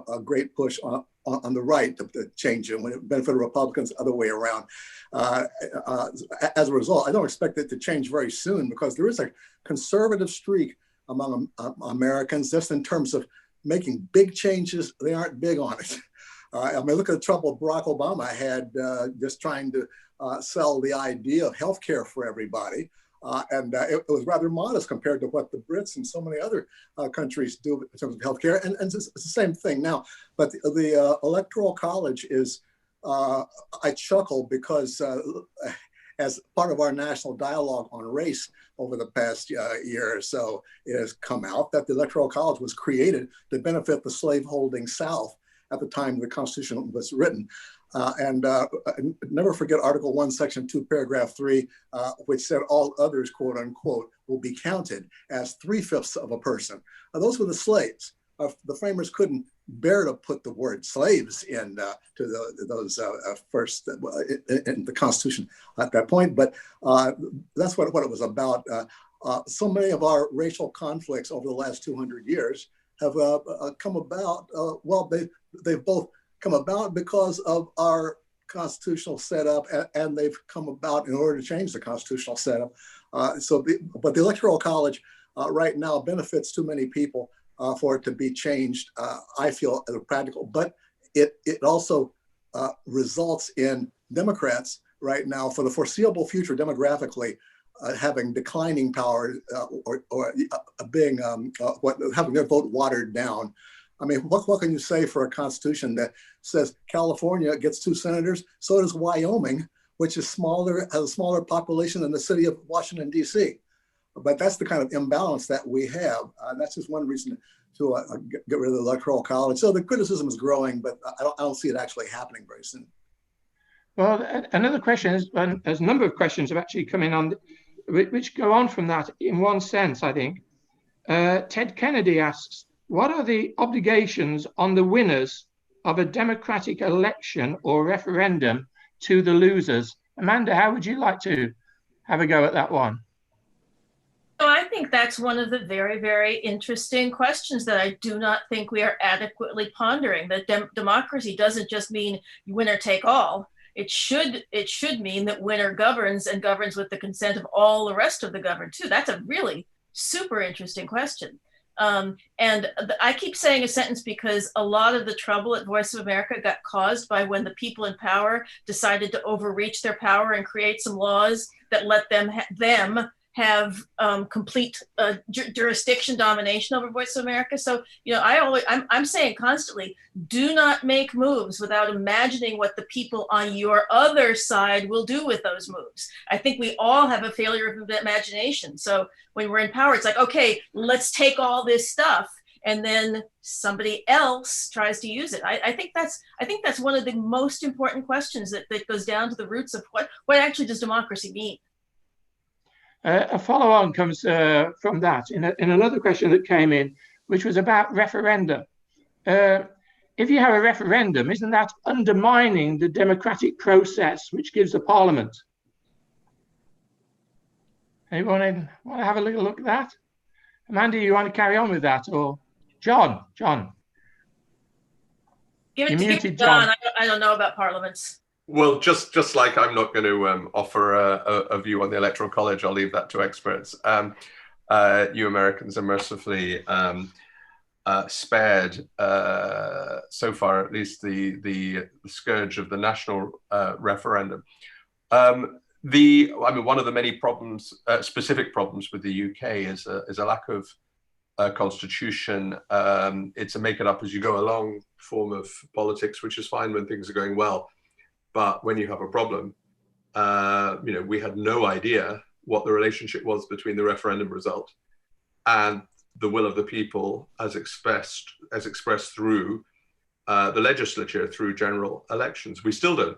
a great push on the right to change it. When it benefited Republicans, the other way around. As a result, I don't expect it to change very soon, because there is a conservative streak among Americans, just in terms of making big changes. They aren't big on it. I mean, look at the trouble Barack Obama had just trying to sell the idea of healthcare for everybody. And it was rather modest compared to what the Brits and so many other countries do in terms of healthcare. And it's the same thing now. But the Electoral College is, I chuckle because as part of our national dialogue on race over the past year or so, it has come out that the Electoral College was created to benefit the slaveholding South at the time the Constitution was written. And never forget Article 1, Section 2, Paragraph 3, which said all others, quote unquote, will be counted as 3/5 of a person. Those were the slaves. The framers couldn't bear to put the word slaves in to those first in the Constitution at that point. But that's what it was about. So many of our racial conflicts over the last 200 years have come about. They've both come about because of our constitutional setup, and they've come about in order to change the constitutional setup. But the Electoral College right now benefits too many people for it to be changed, I feel, as practical. But it also results in Democrats right now, for the foreseeable future, demographically, having declining power or being having their vote watered down. I mean, what can you say for a constitution that says California gets 2 senators, so does Wyoming, which is smaller, has a smaller population than the city of Washington, D.C. But that's the kind of imbalance that we have. That's just one reason to get rid of the Electoral College. So the criticism is growing, but I don't see it actually happening very soon. Well, another question is, and there's a number of questions have actually come in on, which go on from that in one sense, I think. Ted Kennedy asks, what are the obligations on the winners of a democratic election or referendum to the losers? Amanda, how would you like to have a go at that one? So I think that's one of the very, very interesting questions that I do not think we are adequately pondering. That democracy doesn't just mean winner take all. It should mean that winner governs, and governs with the consent of all the rest of the governed too. That's a really super interesting question. And I keep saying a sentence because a lot of the trouble at Voice of America got caused by when the people in power decided to overreach their power and create some laws that let them have complete jurisdiction domination over Voice of America. So, I'm saying constantly, do not make moves without imagining what the people on your other side will do with those moves. I think we all have a failure of imagination. So when we're in power, it's like, okay, let's take all this stuff, and then somebody else tries to use it. I think that's one of the most important questions that goes down to the roots of what actually does democracy mean. A follow-on comes from that in another question that came in, which was about referenda. If you have a referendum, isn't that undermining the democratic process which gives a parliament? Anyone want to have a little look at that? Amanda, you want to carry on with that, or John? Give it You to muted John. John. I don't know about parliaments. Well, just like I'm not going to offer a view on the Electoral College, I'll leave that to experts. You Americans are mercifully spared so far, at least the scourge of the national referendum. One of the many problems, specific problems with the UK is a lack of constitution. It's a make it up as you go along form of politics, which is fine when things are going well. But when you have a problem, we had no idea what the relationship was between the referendum result and the will of the people as expressed through the legislature, through general elections. We still don't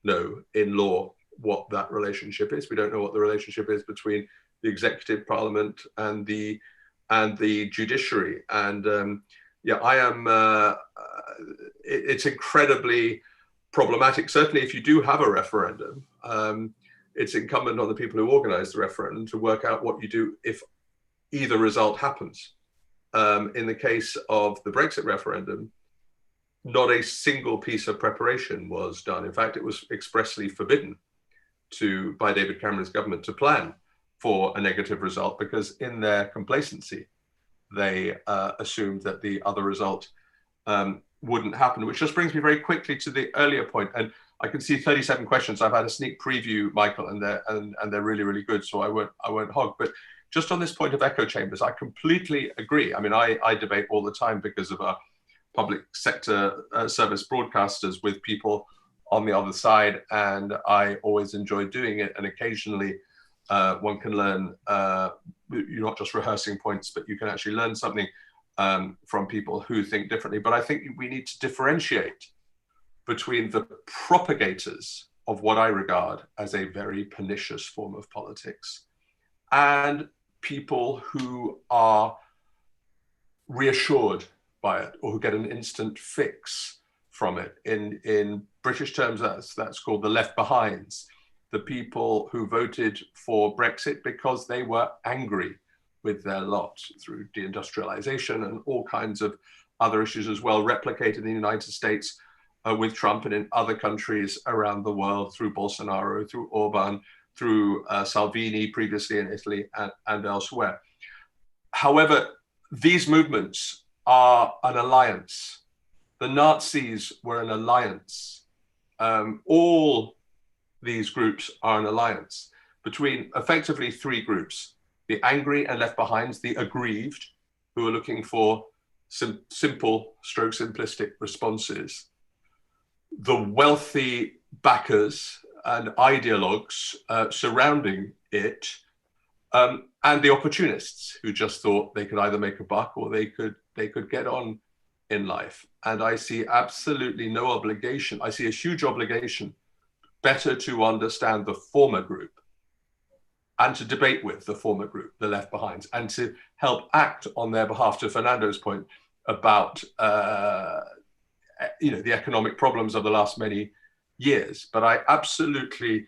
know in law what that relationship is. We don't know what the relationship is between the executive, parliament, and the judiciary. And it's incredibly problematic. Certainly, if you do have a referendum, it's incumbent on the people who organize the referendum to work out what you do if either result happens. In the case of the Brexit referendum, not a single piece of preparation was done. In fact, it was expressly forbidden by David Cameron's government to plan for a negative result, because in their complacency, they assumed that the other result wouldn't happen, which just brings me very quickly to the earlier point. And I can see 37 questions. I've had a sneak preview, Michael, and they're really, really good. So I won't hog. But just on this point of echo chambers, I completely agree. I mean, I debate all the time because of our public sector service broadcasters with people on the other side, and I always enjoy doing it. And occasionally one can learn, you're not just rehearsing points, but you can actually learn something from people who think differently. But I think we need to differentiate between the propagators of what I regard as a very pernicious form of politics and people who are reassured by it or who get an instant fix from it. In British terms, that's called the left behinds, the people who voted for Brexit because they were angry with their lot through deindustrialization and all kinds of other issues as well, replicated in the United States with Trump and in other countries around the world through Bolsonaro, through Orban, through Salvini previously in Italy and elsewhere. However, these movements are an alliance. The Nazis were an alliance. All these groups are an alliance between effectively three groups: the angry and left behinds, the aggrieved, who are looking for simple stroke simplistic responses, the wealthy backers and ideologues surrounding it, and the opportunists who just thought they could either make a buck or they could get on in life. And I see absolutely no obligation. I see a huge obligation better to understand the former group and to debate with the former group, the left behinds, and to help act on their behalf, to Fernando's point about the economic problems of the last many years. But I absolutely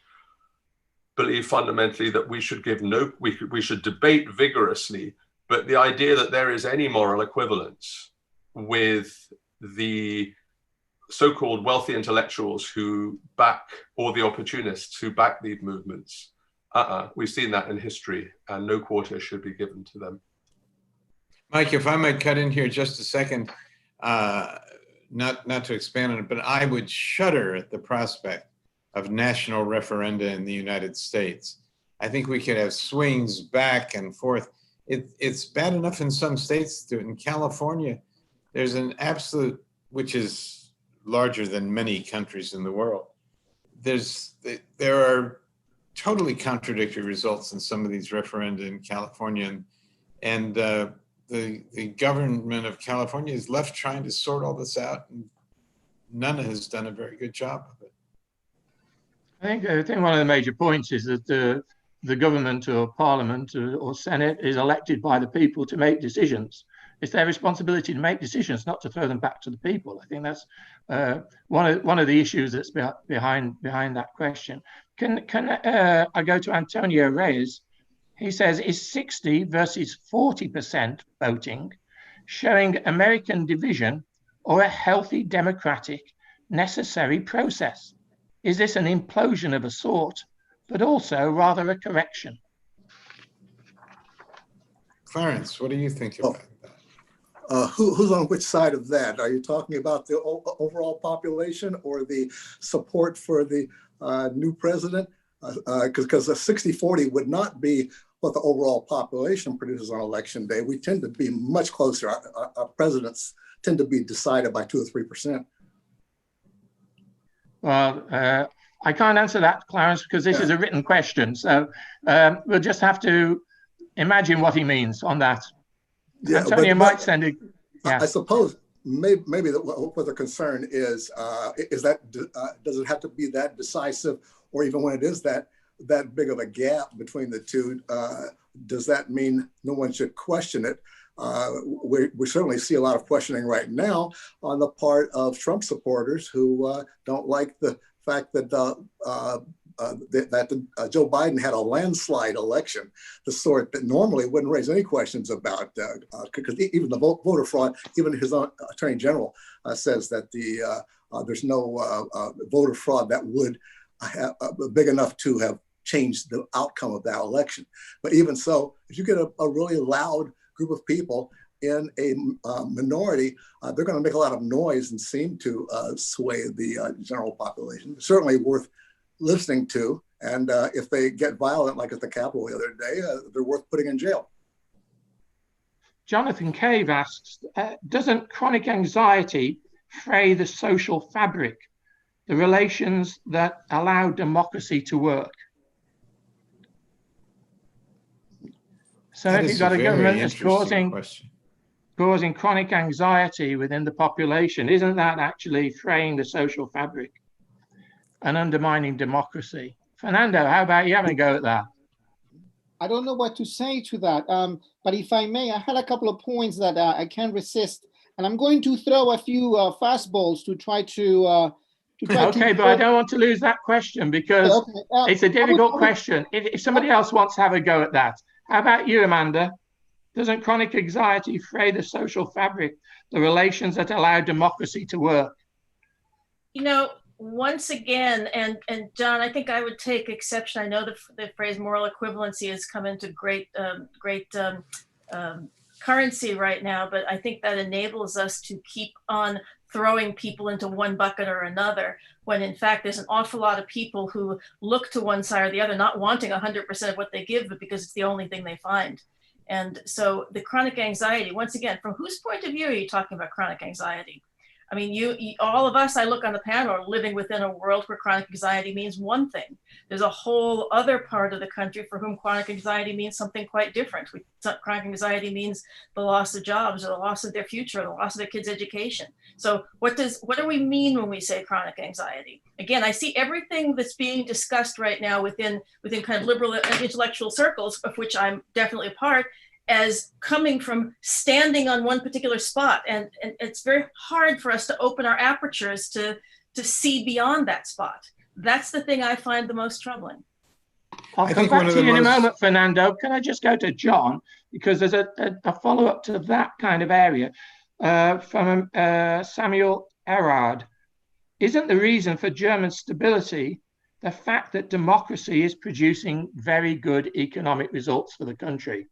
believe fundamentally that we should we should debate vigorously, but the idea that there is any moral equivalence with the so-called wealthy intellectuals who back, or the opportunists who back these movements, we've seen that in history, and no quarter should be given to them. Mike, if I might cut in here just a second, not to expand on it, but I would shudder at the prospect of national referenda in the United States. I think we could have swings back and forth. It's bad enough in some states to do it. In California, there's an absolute, which is larger than many countries in the world. There are totally contradictory results in some of these referenda in California, and the government of California is left trying to sort all this out, and none has done a very good job of it. I think one of the major points is that the government or parliament or Senate is elected by the people to make decisions. It's their responsibility to make decisions, not to throw them back to the people. I think that's one of the issues that's behind that question. Can I go to Antonio Reyes? He says, is 60 versus 40% voting showing American division or a healthy democratic necessary process? Is this an implosion of a sort, but also rather a correction? Clarence, what do you think about that? Who's on which side of that? Are you talking about the overall population or the support for the new president? Because a 60-40 would not be what the overall population produces on election day. We tend to be much closer. Our presidents tend to be decided by 2 or 3%. Well, I can't answer that, Clarence, because this is a written question. So we'll just have to imagine what he means on that. Yeah, Antonio might send it. Yeah. I suppose maybe what the concern is that does it have to be that decisive, or even when it is that big of a gap between the two, does that mean no one should question it? We certainly see a lot of questioning right now on the part of Trump supporters who don't like the fact that Joe Biden had a landslide election, the sort that normally wouldn't raise any questions about, because even the voter fraud, even his own attorney general says that there's no voter fraud that would have big enough to have changed the outcome of that election. But even so, if you get a really loud group of people in a minority, they're going to make a lot of noise and seem to sway the general population. Certainly worth listening to. And if they get violent, like at the Capitol the other day, they're worth putting in jail. Jonathan Cave asks, doesn't chronic anxiety fray the social fabric, the relations that allow democracy to work? So if you've got a government that's causing chronic anxiety within the population, isn't that actually fraying the social fabric and undermining democracy? Fernando, how about you having a go at that? I don't know what to say to that, but if I may, I had a couple of points that I can't resist, and I'm going to throw a few fastballs to try to okay, but I don't want to lose that question because it's a difficult question. If somebody else wants to have a go at that, how about you, Amanda? Doesn't chronic anxiety fray the social fabric, the relations that allow democracy to work? You know, once again, and John, I think I would take exception. I know the phrase moral equivalency has come into great currency right now, but I think that enables us to keep on throwing people into one bucket or another, when in fact there's an awful lot of people who look to one side or the other, not wanting 100% of what they give, but because it's the only thing they find. And so the chronic anxiety, once again, from whose point of view are you talking about chronic anxiety? I mean, you all of us, I look on the panel, are living within a world where chronic anxiety means one thing. There's a whole other part of the country for whom chronic anxiety means something quite different. Chronic anxiety means the loss of jobs, or the loss of their future, or the loss of their kids' education. So what do we mean when we say chronic anxiety? Again, I see everything that's being discussed right now within kind of liberal and intellectual circles, of which I'm definitely a part, as coming from standing on one particular spot. And it's very hard for us to open our apertures to see beyond that spot. That's the thing I find the most troubling. I'll come back to you in a moment, Fernando. Can I just go to John? Because there's a follow-up to that kind of area from Samuel Erard. Isn't the reason for German stability the fact that democracy is producing very good economic results for the country?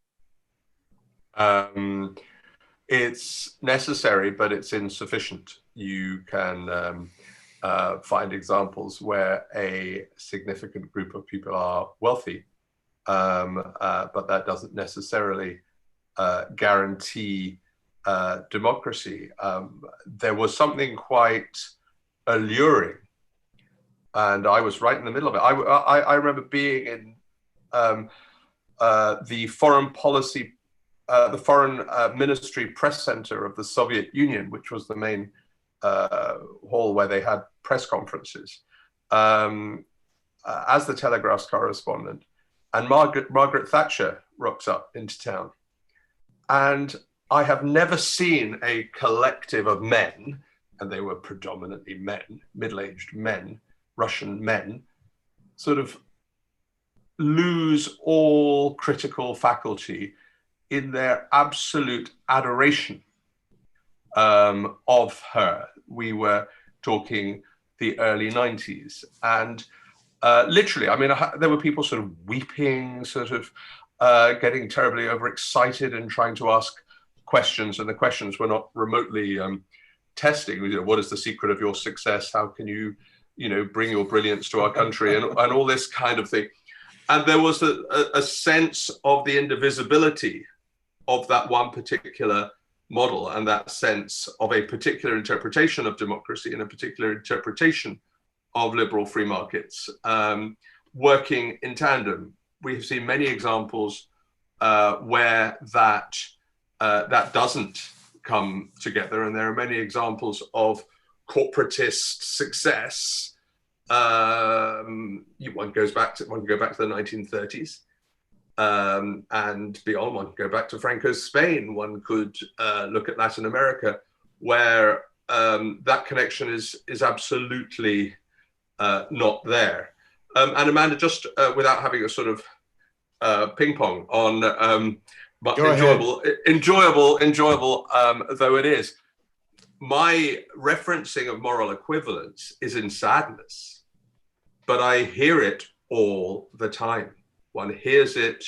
It's necessary, but it's insufficient. You can find examples where a significant group of people are wealthy but that doesn't necessarily guarantee democracy. There was something quite alluring, and I was right in the middle of it. I remember being in the foreign policy, the foreign ministry press center of the Soviet Union, which was the main hall where they had press conferences, as the Telegraph's correspondent, and Margaret Thatcher rocks up into town. And I have never seen a collective of men, and they were predominantly men, middle-aged men, Russian men, sort of lose all critical faculty in their absolute adoration of her. We were talking the early 90s. And literally, I mean, there were people sort of weeping, sort of getting terribly overexcited and trying to ask questions. And the questions were not remotely testing. You know, what is the secret of your success? How can you, bring your brilliance to our country, and all this kind of thing. And there was a sense of the indivisibility of that one particular model, and that sense of a particular interpretation of democracy and a particular interpretation of liberal free markets working in tandem. We have seen many examples where that doesn't come together, and there are many examples of corporatist success. One can go back to the 1930s and beyond. One can go back to Franco's Spain. One could look at Latin America, where that connection is absolutely not there. And Amanda, just without having a sort of ping pong on, but enjoyable though it is, my referencing of moral equivalence is in sadness, but I hear it all the time. One hears it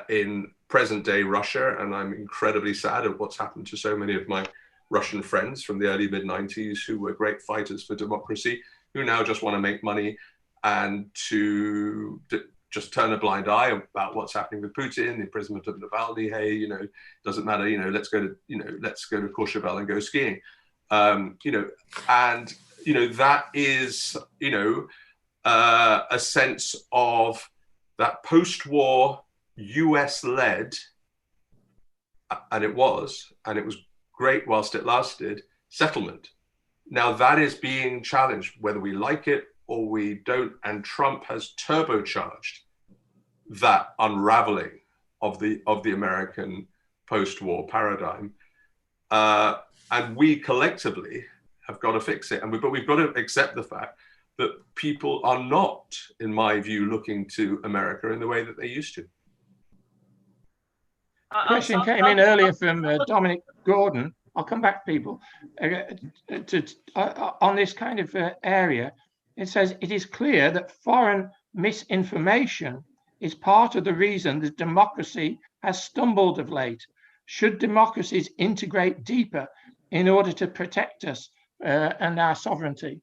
in present day Russia, and I'm incredibly sad at what's happened to so many of my Russian friends from the early mid-90s who were great fighters for democracy, who now just want to make money and to just turn a blind eye about what's happening with Putin, the imprisonment of Navalny. Hey, doesn't matter. Let's go to Courchevel and go skiing. That is a sense of that post-war US-led, and it was great whilst it lasted, settlement. Now that is being challenged, whether we like it or we don't, and Trump has turbocharged that unraveling of the American post-war paradigm, and we collectively have got to fix it. But we've got to accept the fact that people are not, in my view, looking to America in the way that they used to. Question came in earlier from Dominic Gordon. I'll come back, people, on this kind of area. It says, it is clear that foreign misinformation is part of the reason that democracy has stumbled of late. Should democracies integrate deeper in order to protect us and our sovereignty?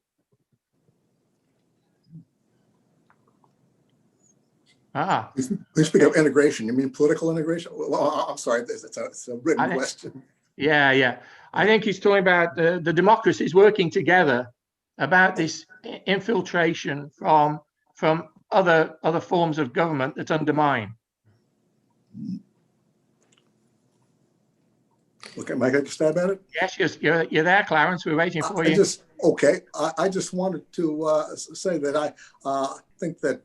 We speak of integration. You mean political integration? Well, I'm sorry, it's a written question. Yeah. I think he's talking about the democracies working together about this infiltration from other forms of government that undermine. Okay, Mike, I can stab at it? Yes, you're there, Clarence. We're waiting for you. I just wanted to say that I think that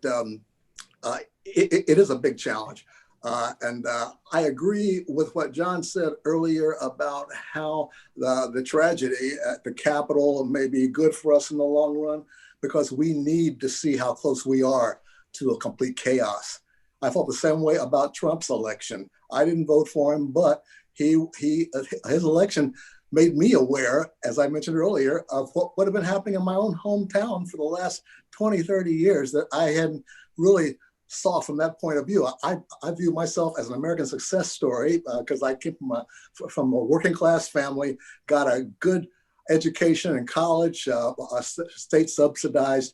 it is a big challenge. And I agree with what John said earlier about how the tragedy at the Capitol may be good for us in the long run, because we need to see how close we are to a complete chaos. I felt the same way about Trump's election. I didn't vote for him, but his election made me aware, as I mentioned earlier, of what had been happening in my own hometown for the last 20, 30 years that I hadn't really saw from that point of view. I view myself as an American success story because I came from a working class family, got a good education in college, state subsidized,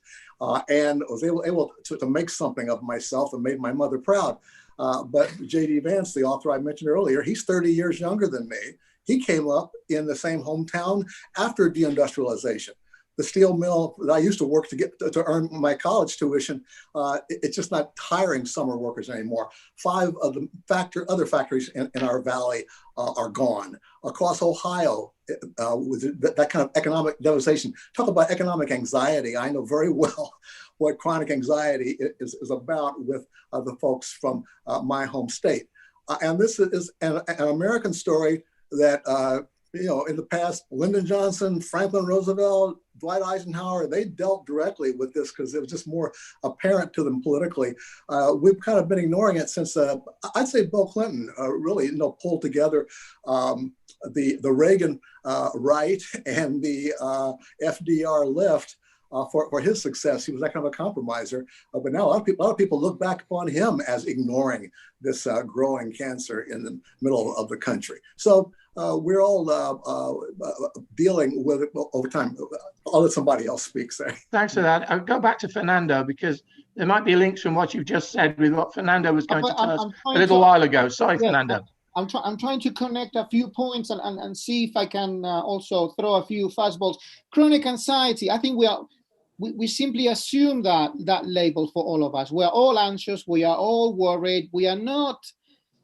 and was able to make something of myself and made my mother proud. But J.D. Vance, the author I mentioned earlier, he's 30 years younger than me. He came up in the same hometown after deindustrialization. The steel mill that I used to work to earn my college tuition, it's just not hiring summer workers anymore. 5 of the other factories in our valley are gone. Across Ohio, with that kind of economic devastation, talk about economic anxiety. I know very well what chronic anxiety is about with the folks from my home state. And this is an American story that, in the past, Lyndon Johnson, Franklin Roosevelt, Dwight Eisenhower, they dealt directly with this because it was just more apparent to them politically. We've kind of been ignoring it since, I'd say Bill Clinton really pulled together the Reagan right and the FDR left for his success. He was that kind of a compromiser. But now a lot of people look back upon him as ignoring this growing cancer in the middle of the country. So we're all dealing with it over time. I'll let somebody else speak. Thanks for that. I'll go back to Fernando because there might be links from what you've just said with what Fernando was going to tell us a little while ago. Sorry, yeah, Fernando. I'm trying to connect a few points and see if I can also throw a few fastballs. Chronic anxiety, I think we simply assume that label for all of us. We're all anxious, we are all worried, we are not.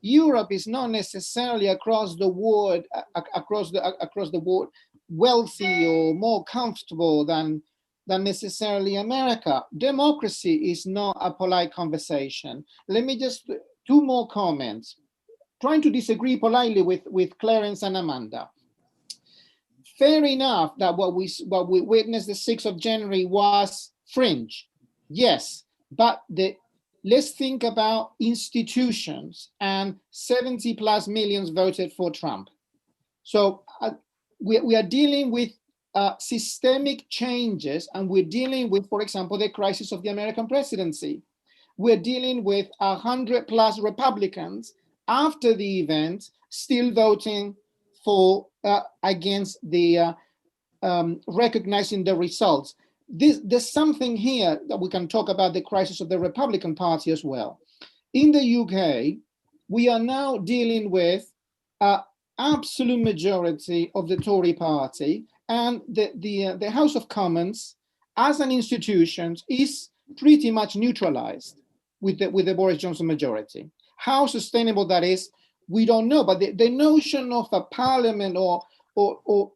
Europe is not necessarily across the board wealthy or more comfortable than necessarily America. Democracy is not a polite conversation. Let me just 2 more comments. Trying to disagree politely with Clarence and Amanda. Fair enough that what we witnessed the 6th of January was fringe, yes, but let's think about institutions, and 70+ millions voted for Trump. So we are dealing with systemic changes, and we're dealing with, for example, the crisis of the American presidency. We're dealing with 100+ Republicans after the event still voting for against the recognizing the results. There's something here that we can talk about, the crisis of the Republican Party as well. In the UK, we are now dealing with an absolute majority of the Tory party, and the House of Commons as an institution is pretty much neutralized with the Boris Johnson majority. How sustainable that is, we don't know, but the notion of a parliament or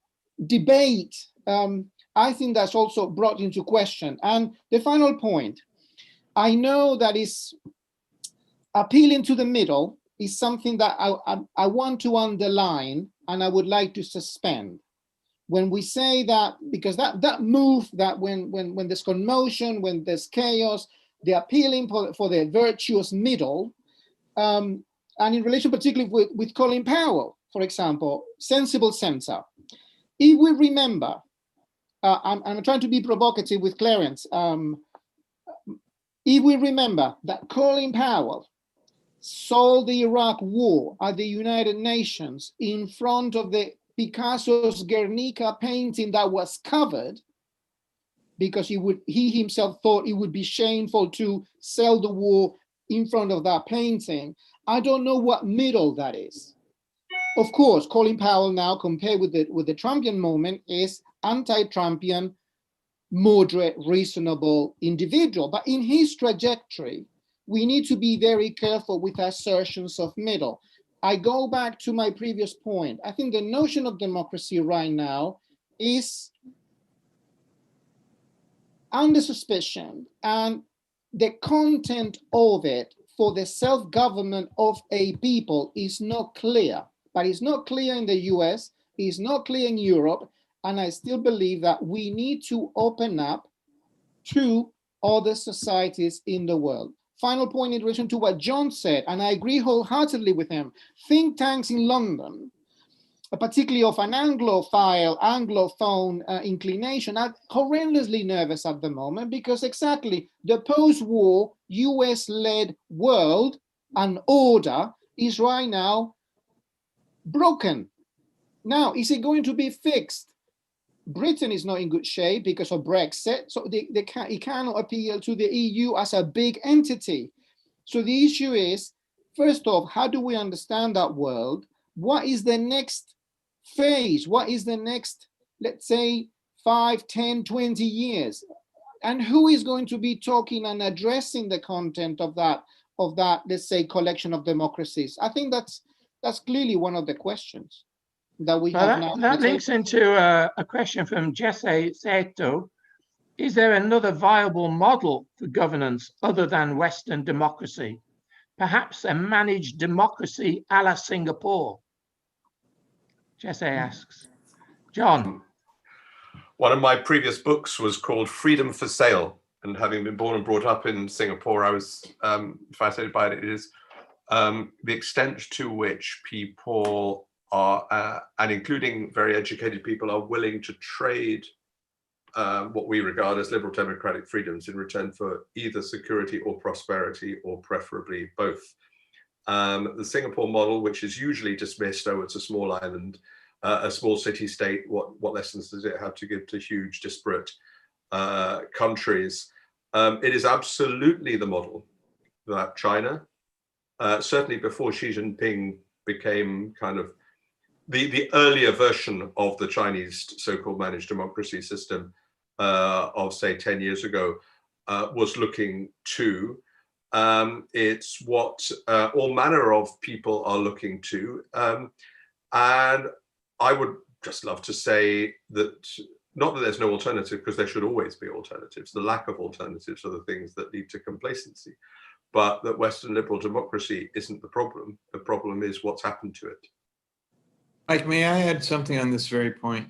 debate, I think that's also brought into question. And the final point, I know that is appealing to the middle is something that I want to underline and I would like to suspend. When we say that, because that move, that when there's commotion, when there's chaos, the appealing for the virtuous middle, and in relation particularly with Colin Powell, for example, sensible center. If we remember, I'm trying to be provocative with Clarence. If we remember that Colin Powell sold the Iraq war at the United Nations in front of the Picasso's Guernica painting that was covered, because he himself thought it would be shameful to sell the war in front of that painting. I don't know what middle that is. Of course, Colin Powell now, compared with the Trumpian moment, is anti-Trumpian, moderate, reasonable individual. But in his trajectory, we need to be very careful with assertions of middle. I go back to my previous point. I think the notion of democracy right now is under suspicion, and the content of it for the self-government of a people is not clear. But it's not clear in the US, it's not clear in Europe, and I still believe that we need to open up to other societies in the world. Final point in relation to what John said, and I agree wholeheartedly with him. Think tanks in London, particularly of an Anglophone inclination, are horrendously nervous at the moment, because exactly the post-war US-led world and order is right now broken. Now, is it going to be fixed? Britain is not in good shape because of Brexit, so it cannot appeal to the EU as a big entity. So the issue is, first off, how do we understand that world? What is the next phase? What is the next, let's say, 5, 10, 20 years? And who is going to be talking and addressing the content of that, let's say, collection of democracies? I think that's clearly one of the questions that we have now. That links into a question from Jesse Seto. Is there another viable model for governance other than Western democracy? Perhaps a managed democracy a la Singapore? Jesse asks. John. One of my previous books was called Freedom for Sale. And having been born and brought up in Singapore, I was fascinated by it. It is the extent to which people are, and including very educated people, are willing to trade what we regard as liberal democratic freedoms in return for either security or prosperity, or preferably both. The Singapore model, which is usually dismissed, oh, it's a small island, a small city state, what lessons does it have to give to huge disparate countries? It is absolutely the model that China, certainly before Xi Jinping became kind of the earlier version of the Chinese so-called managed democracy system of, say, 10 years ago, was looking to. It's what all manner of people are looking to. And I would just love to say that, not that there's no alternative, because there should always be alternatives. The lack of alternatives are the things that lead to complacency. But that Western liberal democracy isn't the problem. The problem is what's happened to it. Mike, may I add something on this very point?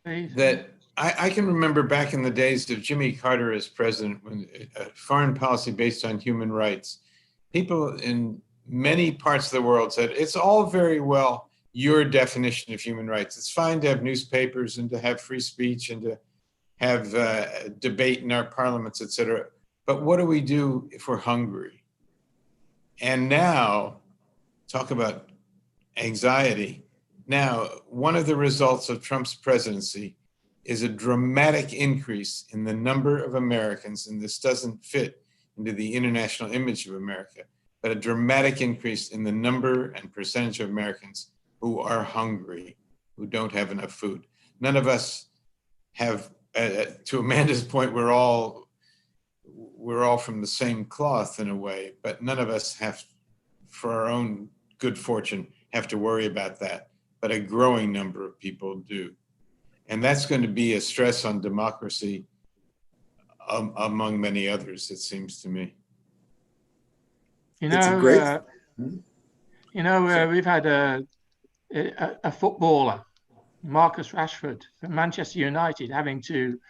Please. That I can remember back in the days of Jimmy Carter as president, when foreign policy based on human rights, people in many parts of the world said, it's all very well your definition of human rights. It's fine to have newspapers and to have free speech and to have debate in our parliaments, et cetera. But what do we do if we're hungry? And now, talk about anxiety. Now, one of the results of Trump's presidency is a dramatic increase in the number of Americans, and this doesn't fit into the international image of America, but a dramatic increase in the number and percentage of Americans who are hungry, who don't have enough food. None of us have, to Amanda's point, we're all from the same cloth in a way, but none of us have, for our own good fortune, have to worry about that. But a growing number of people do. And that's going to be a stress on democracy among many others, it seems to me. You know, It's a great. we've had a footballer, Marcus Rashford from Manchester United, having to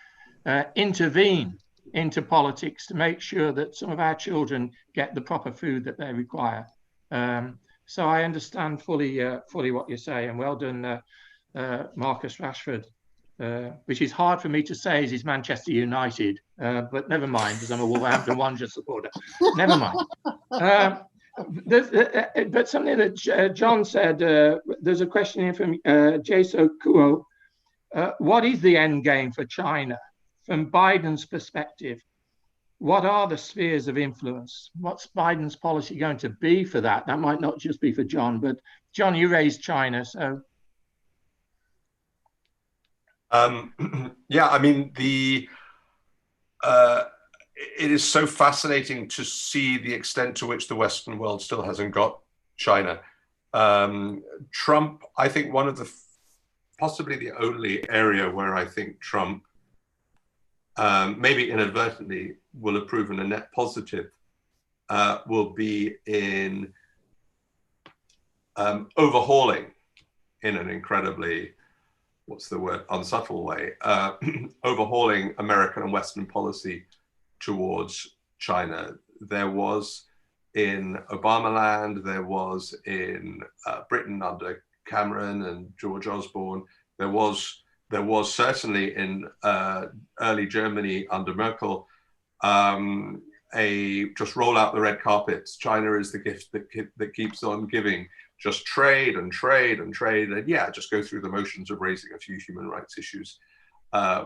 intervene into politics to make sure that some of our children get the proper food that they require. So I understand fully what you say, and well done, Marcus Rashford. Which is hard for me to say as is Manchester United, but never mind, because I'm a Wolverhampton Wanderers supporter. Never mind. But something that John said, there's a question here from Jaso Kuo. What is the end game for China from Biden's perspective? What are the spheres of influence? What's Biden's policy going to be for that? That might not just be for John, but John, you raised China, so. Yeah, I mean, it is so fascinating to see the extent to which the Western world still hasn't got China. Trump, I think one of the, possibly the only area where I think Trump, maybe inadvertently, will have proven a net positive, will be in overhauling in an incredibly, what's the word, unsubtle way, overhauling American and Western policy towards China. There was in Obamaland, there was in Britain under Cameron and George Osborne, there was certainly in early Germany under Merkel, just roll out the red carpets. China is the gift that keeps on giving. Just trade and trade and trade, and yeah, just go through the motions of raising a few human rights issues.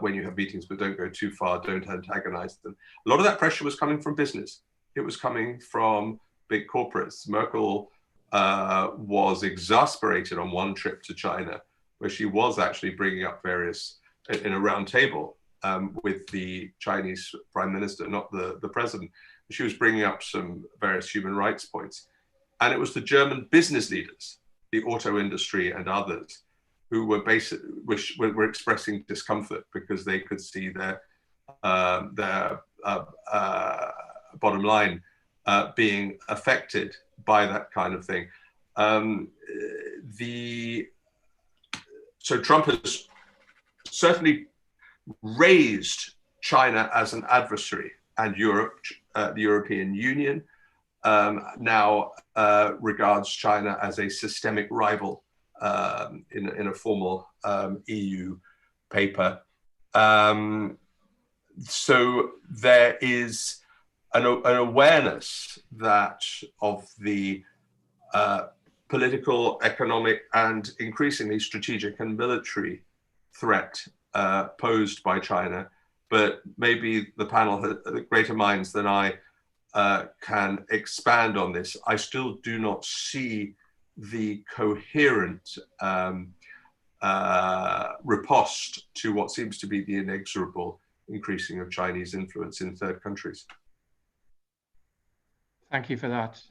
when you have meetings, but don't go too far, don't antagonize them. A lot of that pressure was coming from business. It was coming from big corporates. Merkel was exasperated on one trip to China, where she was actually bringing up various, in a round table with the Chinese prime minister, not the president. She was bringing up some various human rights points. And it was the German business leaders, the auto industry and others, who were were expressing discomfort because they could see their bottom line being affected by that kind of thing. So Trump has certainly raised China as an adversary, and Europe, the European Union, now regards China as a systemic rival in a formal EU paper. So there is an awareness that of the political, economic, and increasingly strategic and military threat posed by China. But maybe the panel has greater minds than I can expand on this. I still do not see the coherent riposte to what seems to be the inexorable increasing of Chinese influence in third countries. Thank you for that.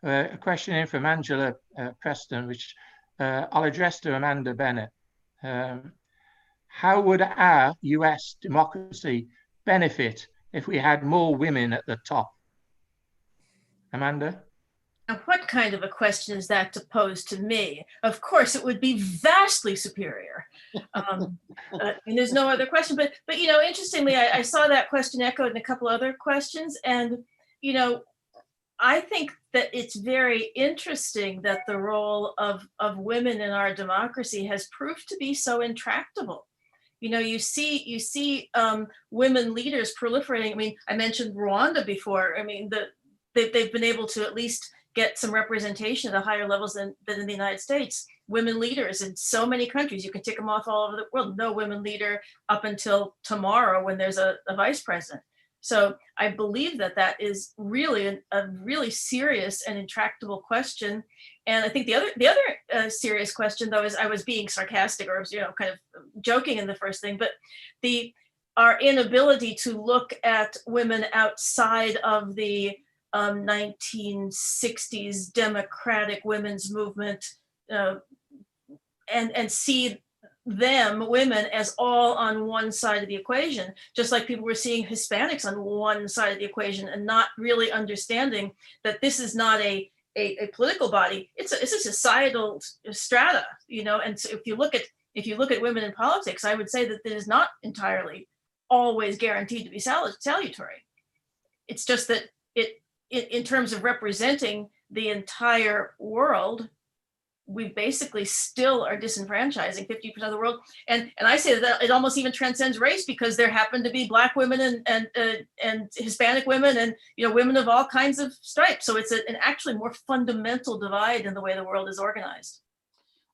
A question in from Angela Preston, which I'll address to Amanda Bennett. How would our US democracy benefit if we had more women at the top? Amanda? Now, what kind of a question is that to pose to me? Of course, it would be vastly superior. And there's no other question. But you know, interestingly, I saw that question echoed in a couple other questions. And, you know, I think that it's very interesting that the role of women in our democracy has proved to be so intractable. You know, you see women leaders proliferating. I mean, I mentioned Rwanda before. I mean, they've been able to at least get some representation at higher levels than in the United States. Women leaders in so many countries, you can tick them off all over the world. No women leader up until tomorrow when there's a vice president. So I believe that is really a really serious and intractable question. And I think the other serious question, though, is I was being sarcastic or, you know, kind of joking in the first thing, but our inability to look at women outside of the 1960s democratic women's movement and see women as all on one side of the equation, just like people were seeing Hispanics on one side of the equation and not really understanding that this is not a political body, it's a societal strata, you know. And so if you look at women in politics, I would say that it is not entirely always guaranteed to be salutary. It's just that in terms of representing the entire world, we basically still are disenfranchising 50% of the world. And I say that it almost even transcends race, because there happen to be Black women and Hispanic women and, you know, women of all kinds of stripes. So it's an actually more fundamental divide in the way the world is organized.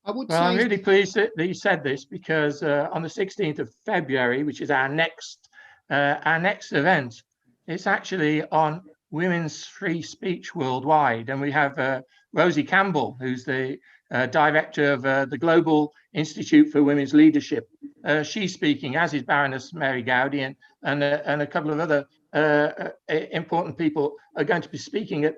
I'm really pleased that you said this, because on the 16th of February, which is our next event, it's actually on women's free speech worldwide. And we have Rosie Campbell, who's the director of the Global Institute for Women's Leadership. She's speaking, as is Baroness Mary Gowdy, and a couple of other important people are going to be speaking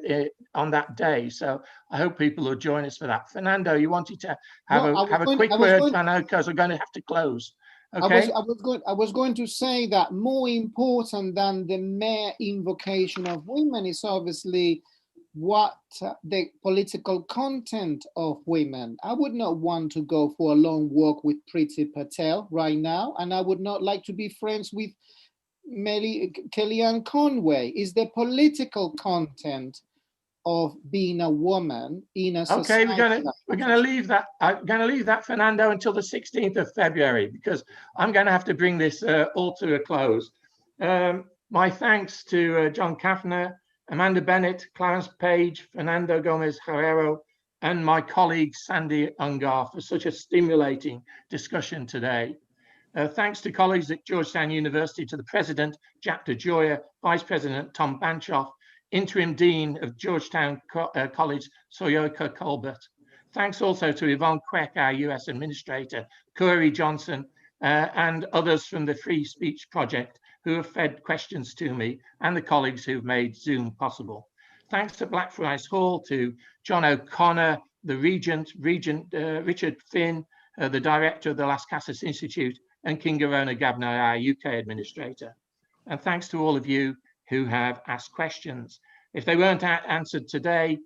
on that day. So I hope people will join us for that. Fernando, you wanted to have a quick word, I know, because we're going to have to close. Okay. I was going to say that more important than the mere invocation of women is obviously what the political content of women. I would not want to go for a long walk with Priti Patel right now, and I would not like to be friends with Kellyanne Conway. Is the political content of being a woman in a society. Okay, we're gonna leave that. I'm gonna leave that, Fernando, until the 16th of February, because I'm gonna have to bring this all to a close. My thanks to John Kaffner, Amanda Bennett, Clarence Page, Fernando Gomez Herrero, and my colleague Sandy Ungar for such a stimulating discussion today. Thanks to colleagues at Georgetown University, to the President, Jack DeGioia, Vice President Tom Banchoff, Interim Dean of Georgetown College, Soyoka Colbert. Thanks also to Yvonne Queck, our US Administrator, Corey Johnson, and others from the Free Speech Project who have fed questions to me, and the colleagues who've made Zoom possible. Thanks to Blackfriars Hall, to John O'Connor, the Regent, Richard Finn, the Director of the Las Casas Institute, and Kingarona Gabna, our UK Administrator. And thanks to all of you who have asked questions. If they weren't answered today,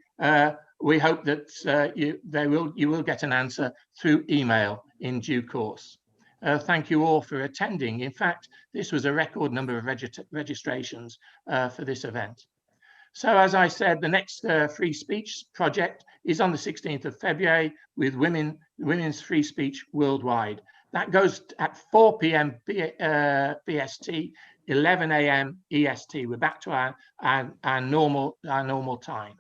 we hope that you will get an answer through email in due course. Thank you all for attending. In fact, this was a record number of registrations for this event. So as I said, the next free speech project is on the 16th of February with Women's Free Speech Worldwide. That goes at 4 p.m. BST, 11 a.m. EST. We're back to our normal time.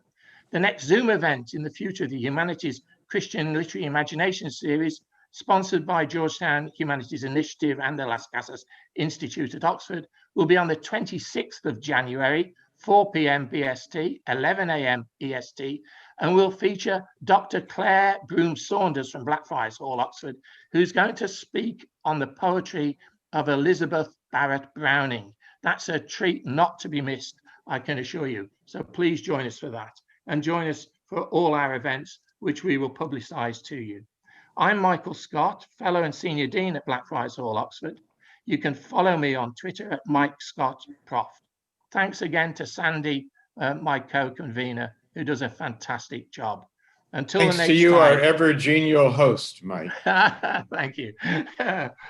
The next Zoom event in the future, the Humanities Christian Literary Imagination Series, sponsored by Georgetown Humanities Initiative and the Las Casas Institute at Oxford, will be on the 26th of January, 4 p.m. BST, 11 a.m. EST, and will feature Dr. Claire Broom-Saunders from Blackfriars Hall, Oxford, who's going to speak on the poetry of Elizabeth Barrett Browning. That's a treat not to be missed, I can assure you. So please join us for that, and join us for all our events, which we will publicise to you. I'm Michael Scott, Fellow and Senior Dean at Blackfriars Hall, Oxford. You can follow me on Twitter at Mike Scott Prof. Thanks again to Sandy, my co-convener, who does a fantastic job. Until Thanks the next to you, time, our ever genial host, Mike. Thank you.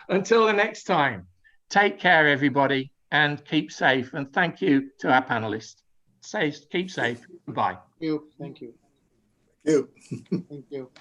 Until the next time, take care, everybody, and keep safe. And thank you to our panelists. Keep safe. Goodbye. Thank you. Thank you. Thank you.